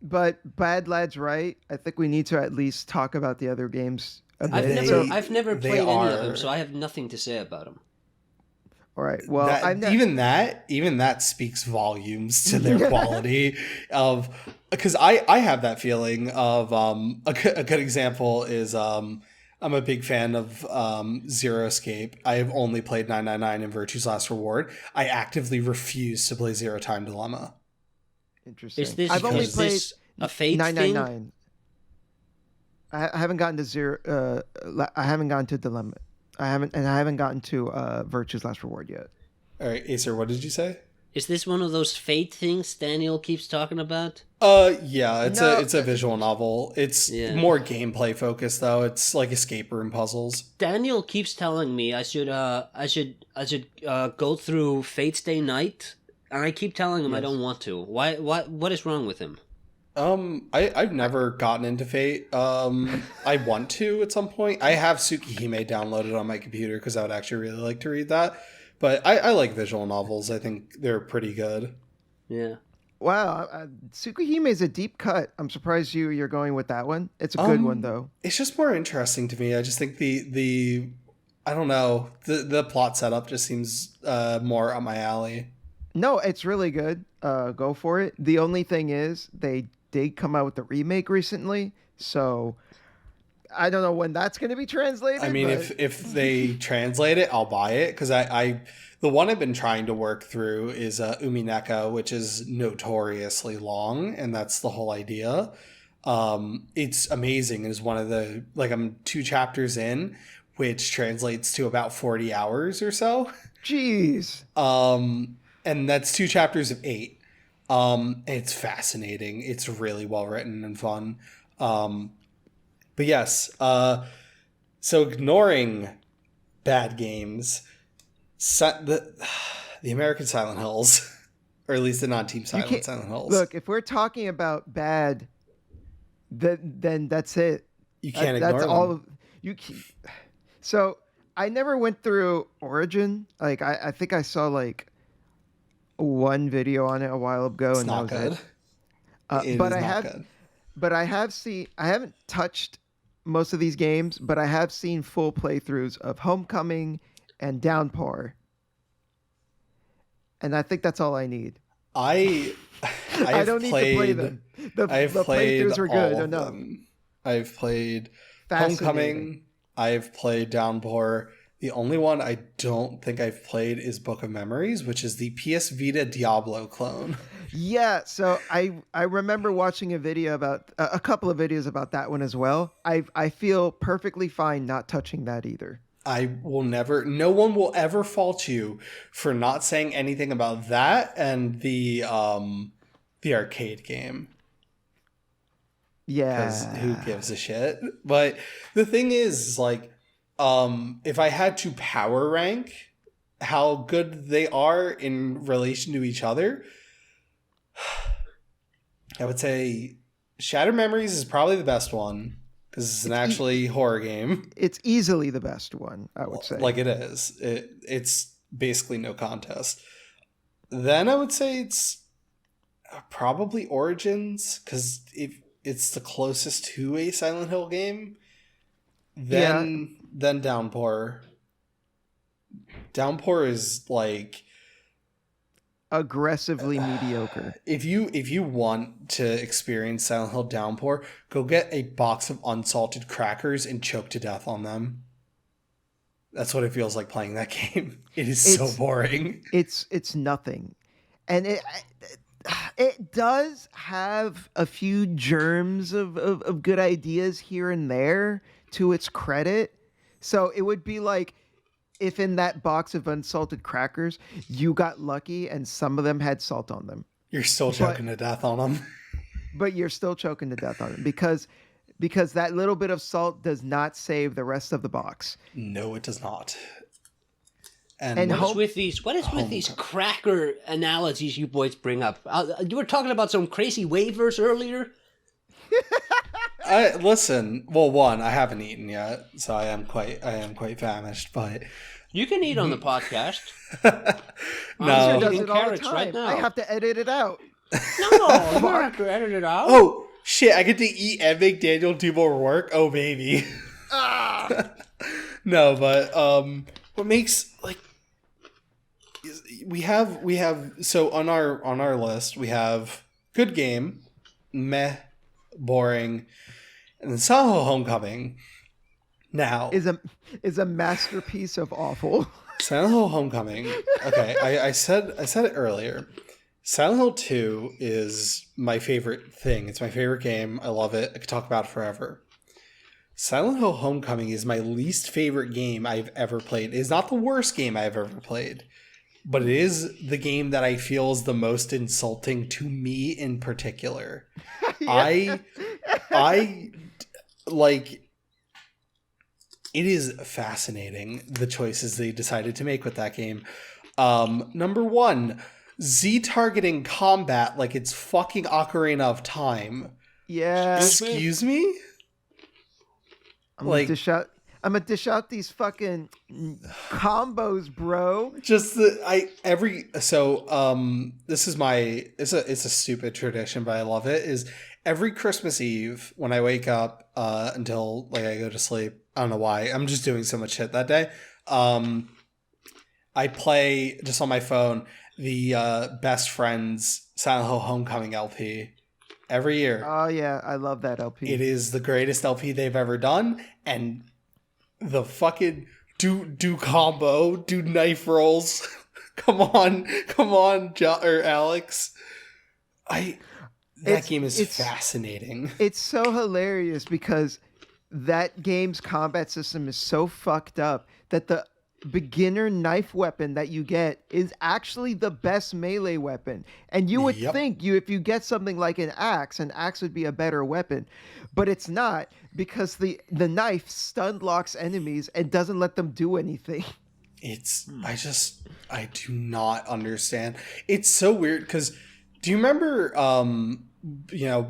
but BadLad's right. I think we need to at least talk about the other games a bit. I've never played any of them, so I have nothing to say about them. All right. Well, even that speaks volumes to their quality of, because I have that feeling of a good example is I'm a big fan of Zero Escape. I have only played 999 and Virtue's Last Reward. I actively refuse to play Zero Time Dilemma. Interesting. I've only played a Fate 999. Thing? I haven't gotten to Zero. I haven't gotten to Dilemma. I haven't gotten to Virtue's Last Reward yet. All right, Acer, what did you say? Is this one of those Fate things Daniel keeps talking about? Yeah, it's a visual novel. It's more gameplay focused though. It's like escape room puzzles. Daniel keeps telling me I should go through Fate Stay Night, and I keep telling him I don't want to. Why? What is wrong with him? I've never gotten into Fate. I want to at some point. I have Tsukihime downloaded on my computer because I would actually really like to read that. But I like visual novels. I think they're pretty good. Yeah. Wow, Tsukihime is a deep cut. I'm surprised you're going with that one. It's a good one though. It's just more interesting to me. I just think the I don't know, the plot setup just seems more up my alley. No, it's really good. Go for it. The only thing is they did come out with the remake recently, so I don't know when that's going to be translated. I mean, if they translate it, I'll buy it because the one I've been trying to work through is Umineka, which is notoriously long, and that's the whole idea. It's amazing. It is one of the I'm 2 chapters in, which translates to about 40 hours or so. Jeez. And that's 2 chapters of 8. It's fascinating. It's really well written and fun. But yes, so ignoring bad games, the American Silent Hills, or at least the non-team Silent Hills. Look, if we're talking about bad, then that's it. You can't ignore them. All of, you. So I never went through Origin. Like I think I saw like one video on it a while ago, it's and not that was good. it. But I haven't touched most of these games, but I have seen full playthroughs of Homecoming and Downpour, and I think that's all I need. I don't need to play them. The playthroughs were good enough. I've played Homecoming. I've played Downpour. The only one I don't think I've played is Book of Memories, which is the PS Vita Diablo clone. Yeah, so I remember watching a video about a couple of videos about that one as well. I feel perfectly fine not touching that either. I will never, no one will ever fault you for not saying anything about that and the arcade game. Because who Yeah. gives a shit? But the thing is, like, if I had to power rank how good they are in relation to each other, I would say Shattered Memories is probably the best one because it's an actually horror game. It's easily the best one, I would say. Like it is. It's basically no contest. Then I would say it's probably Origins because it's the closest to a Silent Hill game. Then Downpour. Downpour is like aggressively mediocre. If you want to experience Silent Hill Downpour, go get a box of unsalted crackers and choke to death on them. That's what it feels like playing that game. It's so boring. It's nothing. And it does have a few germs of good ideas here and there to its credit. So it would be like if in that box of unsalted crackers, you got lucky and some of them had salt on them. You're still choking to death on them. But you're still choking to death on them because that little bit of salt does not save the rest of the box. No, it does not. And what is with these cracker analogies you boys bring up? You were talking about some crazy wafers earlier. Listen. Well, one, I haven't eaten yet, so I am quite famished. But you can eat on the podcast. No, does it all the time. Right now. I have to edit it out. No, you don't have to edit it out. Oh shit! I get to eat and make Daniel do more work. Oh baby. No, but what makes like we have so on our list we have good game, meh, boring, and then Silent Hill Homecoming. Now is a masterpiece of awful. Silent Hill Homecoming. Okay, I said it earlier. Silent Hill 2 is my favorite thing. It's my favorite game. I love it. I could talk about it forever. Silent Hill Homecoming is my least favorite game I've ever played. It is not the worst game I've ever played, but it is the game that I feel is the most insulting to me in particular. I like, it is fascinating the choices they decided to make with that game. Number one, Z-targeting combat like it's fucking Ocarina of Time. Yeah. Excuse me? I'm gonna dish out these fucking combos, bro. Just this is it's a stupid tradition, but I love it. Is every Christmas Eve when I wake up until like I go to sleep. I don't know why. I'm just doing so much shit that day. I play just on my phone the Best Friends Silent Hill Homecoming LP every year. Oh yeah, I love that LP. It is the greatest LP they've ever done, and the fucking do combo, do knife rolls. come on, or Alex. That game is fascinating. It's so hilarious because that game's combat system is so fucked up that the beginner knife weapon that you get is actually the best melee weapon. And you would think if you get something like an axe would be a better weapon. But it's not, because the knife stun locks enemies and doesn't let them do anything. I do not understand. It's so weird because do you remember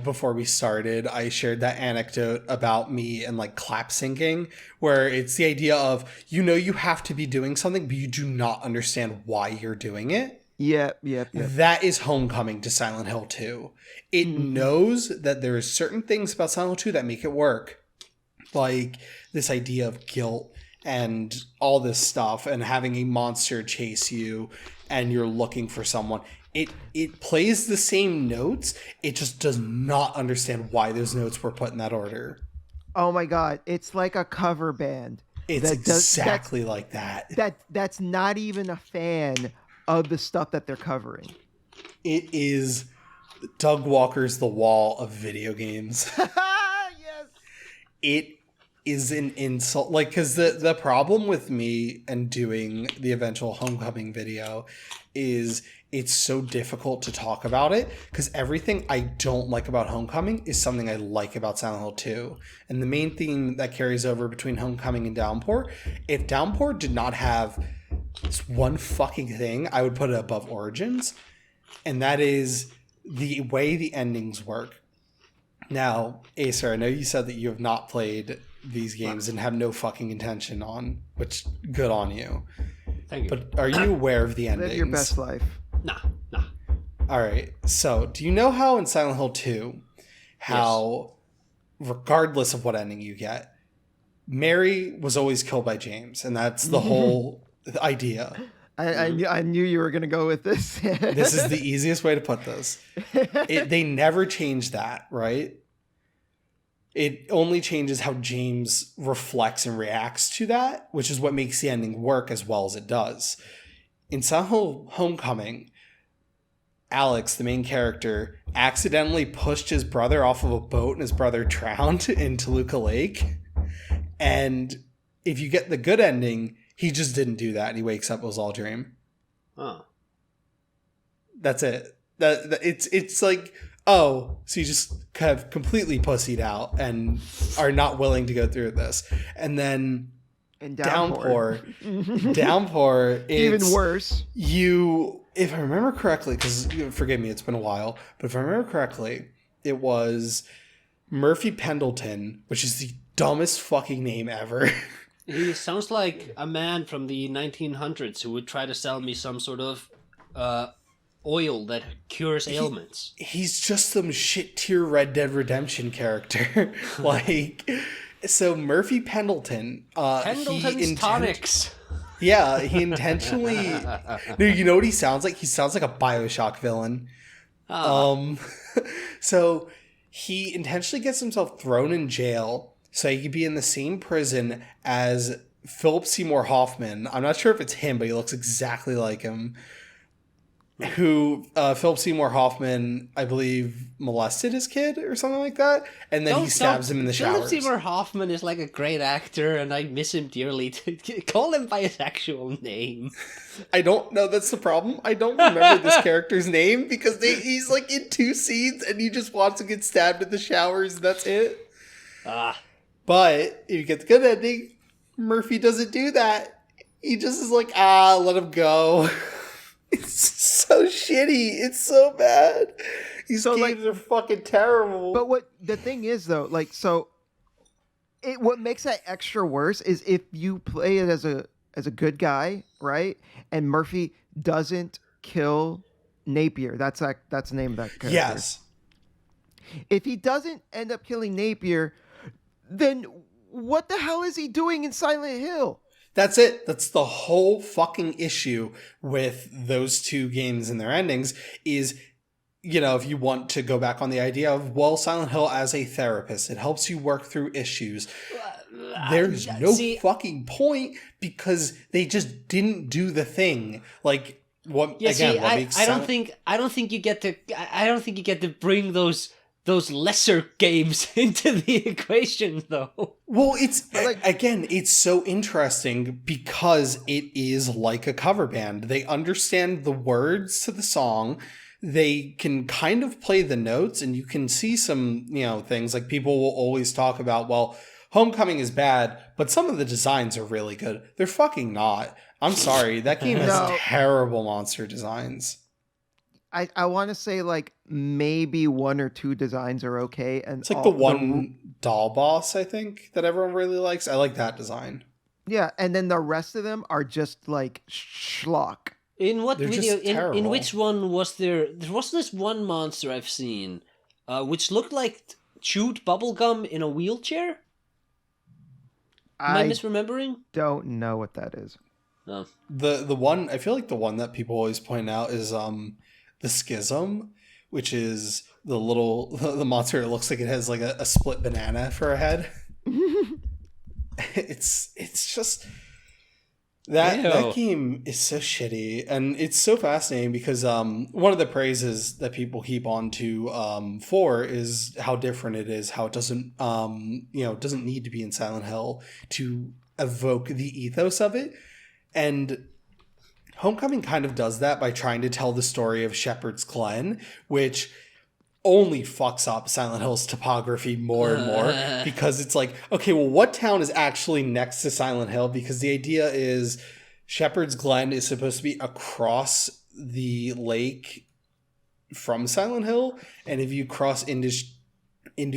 before we started, I shared that anecdote about me and like clap syncing, where it's the idea of, you have to be doing something, but you do not understand why you're doing it. Yep. That is Homecoming to Silent Hill 2. It knows that there is certain things about Silent Hill 2 that make it work. Like this idea of guilt and all this stuff and having a monster chase you and you're looking for someone. It plays the same notes. It just does not understand why those notes were put in that order. Oh my god, it's like a cover band. It's exactly like that. That's not even a fan of the stuff that they're covering. It is Doug Walker's The Wall of video games. Yes. It is an insult. Like, because the problem with me and doing the eventual Homecoming video is it's so difficult to talk about it, because everything I don't like about Homecoming is something I like about Silent Hill 2. And the main theme that carries over between Homecoming and Downpour, if Downpour did not have this one fucking thing, I would put it above Origins. And that is the way the endings work. Now, Acer, I know you said that you have not played these games and have no fucking intention on, which good on you. Thank you. But are you aware of the endings? Live your best life. Nah. All right. So, do you know how in Silent Hill 2, how regardless of what ending you get, Mary was always killed by James, and that's the whole idea. I knew you were going to go with this. This is the easiest way to put this. They never changed that, right? It only changes how James reflects and reacts to that, which is what makes the ending work as well as it does. In Silent Hill Homecoming, Alex, the main character, accidentally pushed his brother off of a boat and his brother drowned in Toluca Lake. And if you get the good ending, he just didn't do that and he wakes up, it was all a dream. Oh. That's it. It's like, oh, so you just have completely pussied out and are not willing to go through with this. And then Downpour, it's even worse. If I remember correctly, because forgive me, it's been a while, but if I remember correctly, it was Murphy Pendleton, which is the dumbest fucking name ever. He sounds like a man from the 1900s who would try to sell me some sort of oil that cures ailments. He's just some shit tier Red Dead Redemption character. So Murphy Pendleton. Pendleton's tonics. Yeah, he intentionally. Dude, you know what he sounds like? He sounds like a BioShock villain. So he intentionally gets himself thrown in jail so he could be in the same prison as Philip Seymour Hoffman. I'm not sure if it's him, but he looks exactly like him. Who Philip Seymour Hoffman, I believe, molested his kid or something like that, and then he stabs him in the showers. Philip Seymour Hoffman is like a great actor, and I miss him dearly. Call him by his actual name. I don't know. That's the problem. I don't remember this character's name because he's like in 2 scenes, and he just wants to get stabbed in the showers. And that's it. But if you get the good ending, Murphy doesn't do that. He just is like, let him go. It's so shitty. It's so bad. These games are fucking terrible. But what the thing is, though, what makes that extra worse is if you play it as a good guy, right? And Murphy doesn't kill Napier. That's the name of that character. Yes. If he doesn't end up killing Napier, then what the hell is he doing in Silent Hill? That's it. That's the whole fucking issue with those 2 games and their endings is, if you want to go back on the idea of, Silent Hill as a therapist, it helps you work through issues. There's no fucking point because they just didn't do the thing. Like, what, yeah, again, see, what makes I don't think you get to bring those lesser games into the equation, though. Well, it's again, it's so interesting because it is like a cover band. They understand the words to the song. They can kind of play the notes, and you can see some, things like people will always talk about, Homecoming is bad, but some of the designs are really good. They're fucking not. I'm sorry. That game has terrible monster designs. I want to say maybe 1 or 2 designs are okay, and it's like the one doll boss I think that everyone really likes. I like that design. Yeah, and then the rest of them are just schlock. In what They're video? In which one was there? There was this one monster I've seen, which looked like chewed bubblegum in a wheelchair. Am I misremembering? Don't know what that is. No. The one I feel like the one that people always point out is the Schism, which is the monster. It looks like it has like a split banana for a head. It's just That game is so shitty, and it's so fascinating because one of the praises that people heap onto 4 is how different it is, how it doesn't doesn't need to be in Silent Hill to evoke the ethos of it. And Homecoming kind of does that by trying to tell the story of Shepherd's Glen, which only fucks up Silent Hill's topography more and more, because it's like, okay, well, what town is actually next to Silent Hill? Because the idea is Shepherd's Glen is supposed to be across the lake from Silent Hill, and if you cross into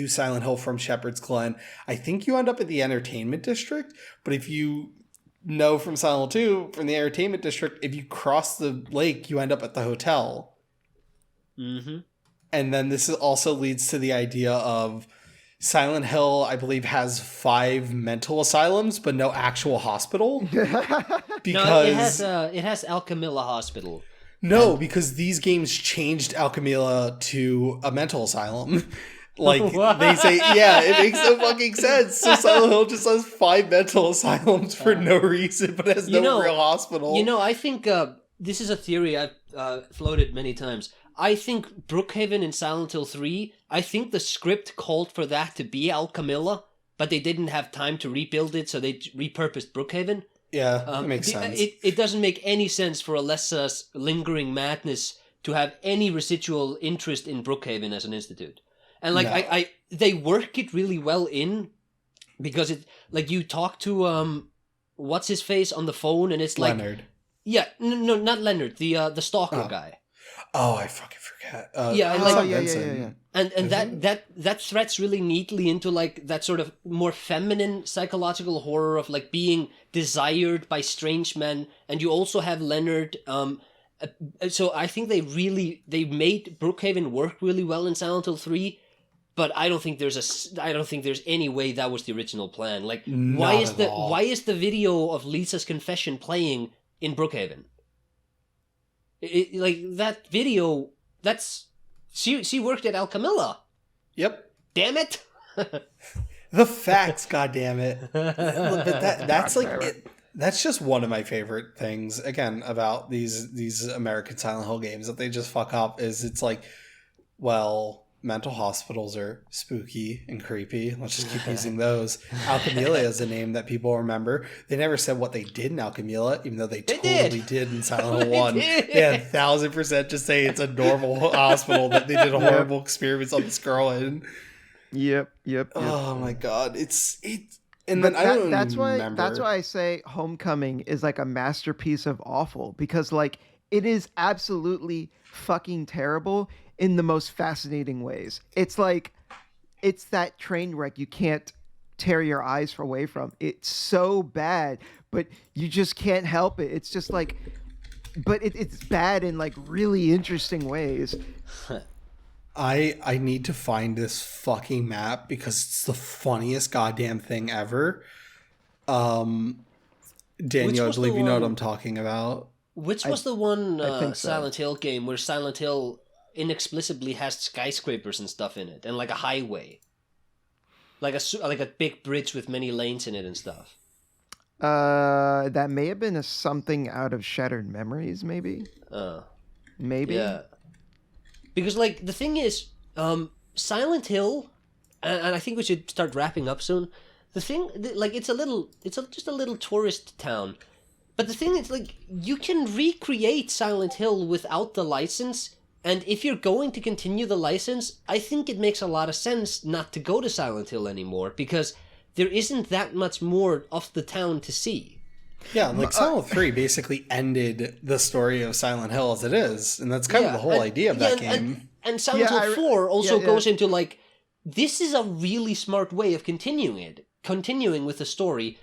Silent Hill from Shepherd's Glen, I think you end up at the entertainment district. But if you know from Silent Hill 2, from the entertainment district, if you cross the lake, you end up at the hotel. Mm-hmm. And then this also leads to the idea of Silent Hill, I believe, has 5 mental asylums, but no actual hospital. Because it has Alchemist Hospital. No, because these games changed Alchemist to a mental asylum. Like, they say, yeah, it makes no fucking sense. So Silent Hill just has 5 mental asylums for no reason, but has no real hospital. I think this is a theory I've floated many times. I think Brookhaven in Silent Hill 3, I think the script called for that to be Alchemist, but they didn't have time to rebuild it, so they repurposed Brookhaven. Yeah, that makes sense. It doesn't make any sense for Alessa's lingering madness to have any residual interest in Brookhaven as an institute. And they work it really well in, because it, like, you talk to what's his face on the phone, and it's like Leonard. Yeah, no, not Leonard, the stalker guy. Oh, I fucking forget. And that threats really neatly into like that sort of more feminine psychological horror of like being desired by strange men, and you also have Leonard. So I think they made Brookhaven work really well in Silent Hill 3. But I don't think there's any way that was the original plan. Like, why is the video of Lisa's confession playing in Brookhaven? Like, that video, she worked at Alchemist. Yep. Damn it. The facts, goddammit. But that's like it. That's just one of my favorite things, again, about these American Silent Hill games that they just fuck up, is it's like, well, mental hospitals are spooky and creepy. Let's just keep using those. Alchemist is a name that people remember. They never said what they did in Alchemist, even though they totally did in Silent Hill 1. They had 1,000% just say it's a normal hospital that they did a horrible experiments on this girl in. Yep. Oh my god, and but then that's why I say Homecoming is like a masterpiece of awful, because like it is absolutely fucking terrible in the most fascinating ways. It's like, it's that train wreck you can't tear your eyes away from. It's so bad, but you just can't help it. It's just like, but it's bad in like really interesting ways. I need to find this fucking map because it's the funniest goddamn thing ever. Daniel, I believe you know what I'm talking about. Which was the one so. Silent Hill game where Silent Hill inexplicably has skyscrapers and stuff in it, and like a highway, like a big bridge with many lanes in it and stuff? That may have been something out of Shattered Memories, maybe. Maybe. Yeah. Because like the thing is, Silent Hill, and I think we should start wrapping up soon. The thing, like, it's just a little tourist town, but the thing is, like, you can recreate Silent Hill without the license. And if you're going to continue the license, I think it makes a lot of sense not to go to Silent Hill anymore, because there isn't that much more of the town to see. Yeah, like Silent Hill 3 basically ended the story of Silent Hill as it is, and that's kind of the whole idea of that game. And Silent Hill 4 also goes into like, this is a really smart way of continuing with the story.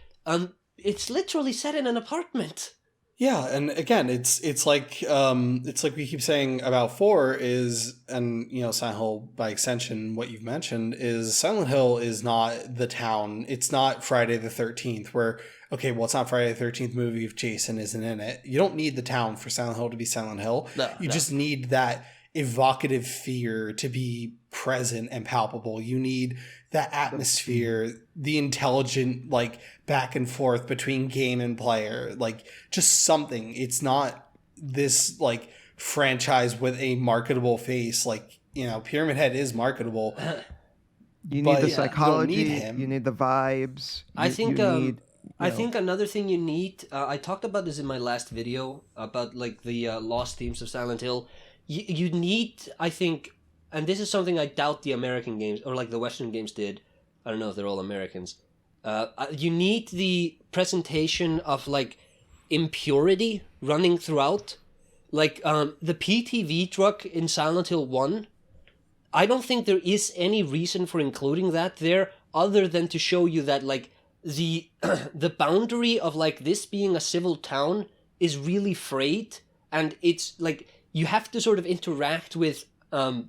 It's literally set in an apartment. Yeah, and again, it's like we keep saying about 4 is, and Silent Hill by extension, what you've mentioned is Silent Hill is not the town. It's not Friday the 13th, where it's not Friday the 13th movie if Jason isn't in it. You don't need the town for Silent Hill to be Silent Hill. You just need that evocative fear to be present and palpable. You need that atmosphere, the intelligent like back and forth between game and player, like just something. It's not this like franchise with a marketable face. Like, you know, Pyramid Head is marketable. You need the Yeah, psychology. you don't need him. You need the vibes. I think I know. think another thing you need. I talked about this in my last video about like the lost themes of Silent Hill. You need, I think, and this is something I doubt the American games or like the Western games did. I don't know if they're all Americans. You need the presentation of like impurity running throughout, like the PTV truck in Silent Hill 1. I don't think there is any reason for including that there other than to show you that like the the boundary of like this being a civil town is really frayed, and it's like you have to sort of interact with not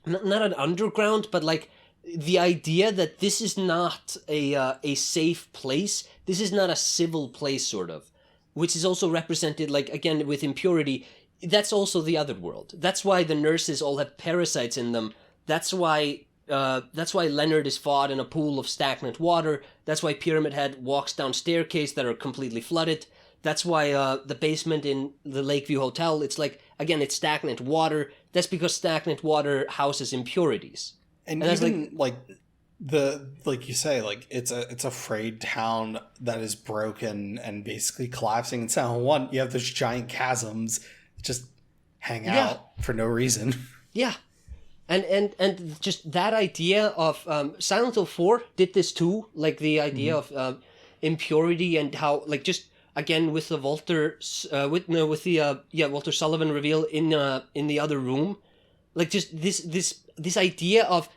an underground, but like the idea that this is not a safe place. This is not a civil place, sort of, which is also represented like again with impurity. That's also the other world. That's why the nurses all have parasites in them. That's why Leonard is fought in a pool of stagnant water. That's why Pyramid Head walks down staircases that are completely flooded. That's why the basement in the Lakeview Hotel, it's like, again, it's stagnant water. That's because stagnant water houses impurities. And even like you say, like it's a frayed town that is broken and basically collapsing. In Silent 1, you have those giant chasms just hang out for no reason. Yeah. And just that idea of Silent Hill 4 did this too, like the idea of impurity and how like just again with the Walter Walter Sullivan reveal in the other room, like just this idea of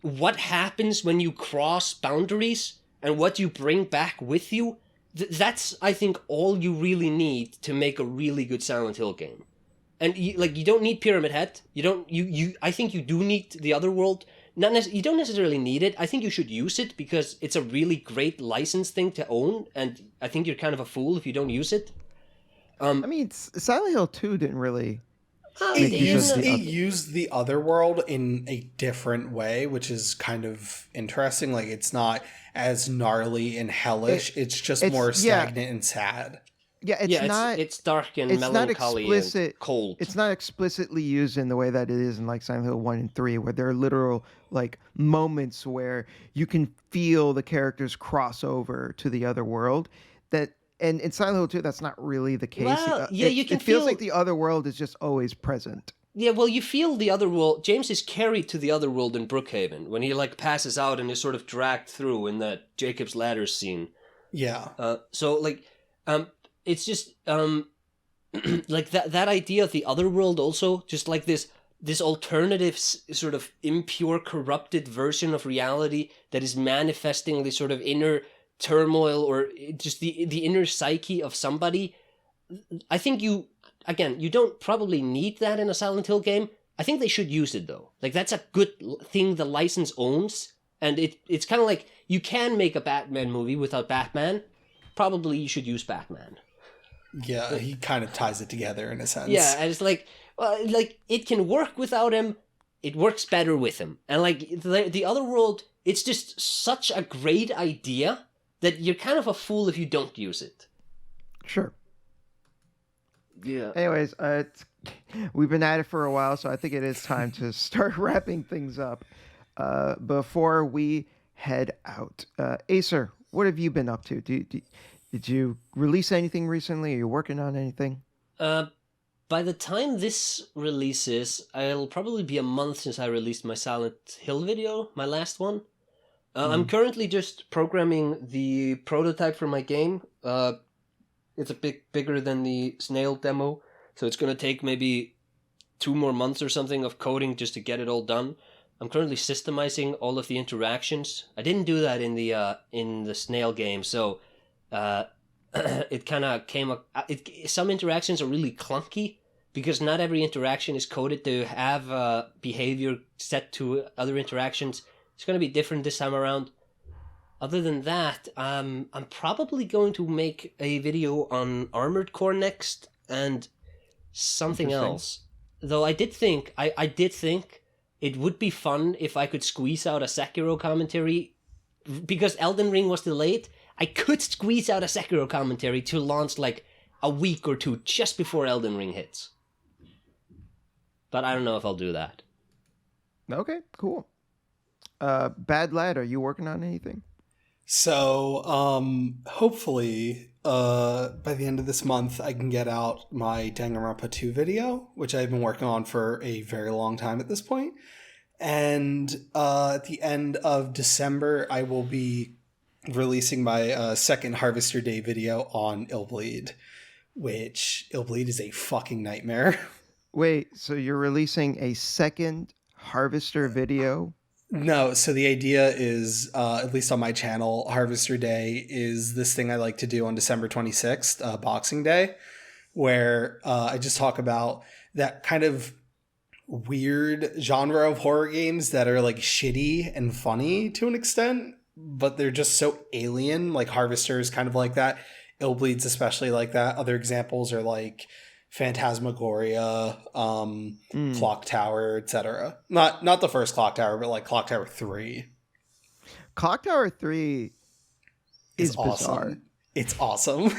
what happens when you cross boundaries and what you bring back with you. That's I think all you really need to make a really good Silent Hill game. And you don't need Pyramid Head. I think you do need the other world. You don't necessarily need it. I think you should use it because it's a really great license thing to own. And I think you're kind of a fool if you don't use it. I mean, Silent Hill 2 didn't really. It used the other world in a different way, which is kind of interesting. Like it's not as gnarly and hellish. It's just more stagnant and sad. Yeah, it's dark and melancholy and cold. It's not explicitly used in the way that it is in like Silent Hill 1 and 3, where there are literal like moments where you can feel the characters cross over to the other world. And in Silent Hill 2, that's not really the case. Well, it feels like the other world is just always present. Yeah, well, you feel the other world. James is carried to the other world in Brookhaven when he like passes out and is sort of dragged through in that Jacob's Ladder scene. Yeah. It's just like that idea of the other world also, just like this alternative sort of impure, corrupted version of reality that is manifesting the sort of inner turmoil or just the inner psyche of somebody. I think you don't probably need that in a Silent Hill game. I think they should use it though. Like that's a good thing the license owns, and it's kind of like you can make a Batman movie without Batman. Probably you should use Batman. Yeah, he kind of ties it together in a sense. Yeah, and it's like, well, like it can work without him. It works better with him. And like the other world, it's just such a great idea that you're kind of a fool if you don't use it. Sure. Yeah. Anyways, we've been at it for a while, so I think it is time to start wrapping things up. Before we head out, Acer, what have you been up to? Did you release anything recently? Are you working on anything? By the time this releases, it'll probably be a month since I released my Silent Hill video, my last one. I'm currently just programming the prototype for my game. It's a bit bigger than the Snail demo, so it's going to take maybe 2 more months or something of coding just to get it all done. I'm currently systemizing all of the interactions. I didn't do that in the Snail game, so it kind of came up. Some interactions are really clunky because not every interaction is coded to have behavior set to other interactions. It's going to be different this time around. Other than that, I'm probably going to make a video on Armored Core next and something else. though I did think it would be fun if I could squeeze out a Sekiro commentary, because Elden Ring was delayed. I could squeeze out a Sekiro commentary to launch like a week or two just before Elden Ring hits. But I don't know if I'll do that. Okay, cool. BadLad, are you working on anything? So, hopefully, by the end of this month, I can get out my Danganronpa 2 video, which I've been working on for a very long time at this point. And at the end of December, I will be releasing my second Harvester Day video on Illbleed, which Illbleed is a fucking nightmare. Wait, so you're releasing a second Harvester video? No, so the idea is, at least on my channel, Harvester Day is this thing I like to do on December 26th, Boxing Day, where I just talk about that kind of weird genre of horror games that are like shitty and funny to an extent, but they're just so alien. Like Harvester is kind of like that. Illbleed's especially like that. Other examples are like Phantasmagoria, Clock Tower, etc. Not the first Clock Tower, but like Clock Tower 3. Clock Tower 3 is awesome. Bizarre. It's awesome.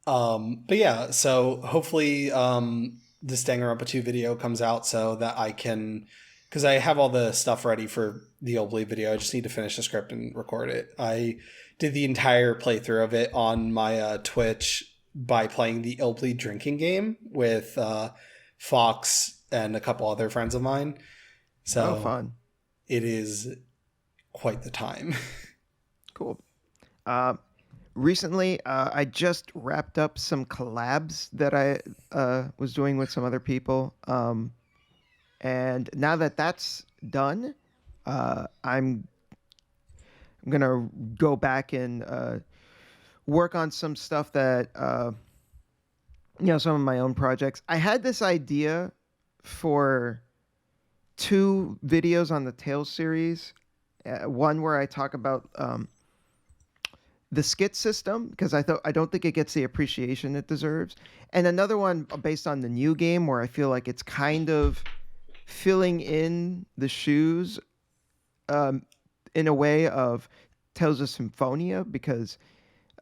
But yeah, so hopefully this Danganronpa 2 video comes out so that I can, because I have all the stuff ready for the Illbleed video. I just need to finish the script and record it. I did the entire playthrough of it on my Twitch by playing the Illbleed drinking game with Fox and a couple other friends of mine. So fun. It is quite the time. Cool. Recently, I just wrapped up some collabs that I was doing with some other people. And now that that's done, I'm going to go back and work on some stuff that, some of my own projects. I had this idea for 2 videos on the Tales series. One where I talk about the skit system, because I don't think it gets the appreciation it deserves, and another one based on the new game where I feel like it's kind of filling in the shoes in a way of Tales of Symphonia, because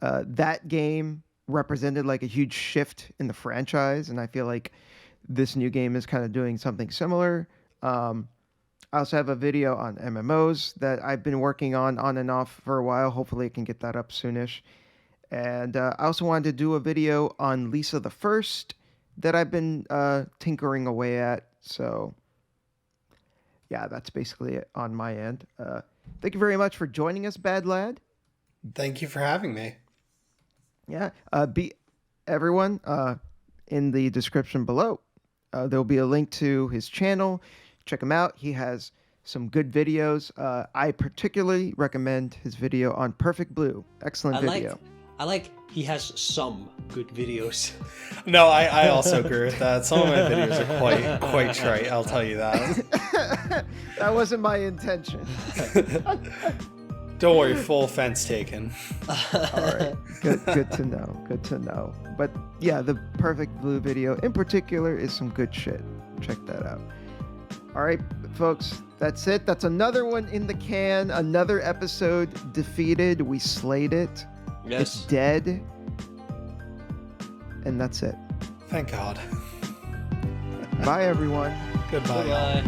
that game represented like a huge shift in the franchise, and I feel like this new game is kind of doing something similar. I also have a video on MMOs that I've been working on and off for a while. Hopefully I can get that up soonish. And I also wanted to do a video on Lisa the First that I've been tinkering away at. So yeah, that's basically it on my end. Thank you very much for joining us, BadLad. Thank you for having me. Yeah. Everyone, in the description below, there'll be a link to his channel. Check him out. He has some good videos. I particularly recommend his video on Perfect Blue. Excellent video. I like he has some good videos. No, I also agree with that. Some of my videos are quite trite, I'll tell you that. That wasn't my intention. Don't worry, full offense taken. All right. Good to know. Good to know. But yeah, the Perfect Blue video in particular is some good shit. Check that out. All right, folks, that's it. That's another one in the can. Another episode defeated. We slayed it. Yes. It's dead. And that's it. Thank God. Bye, everyone. Goodbye. Bye.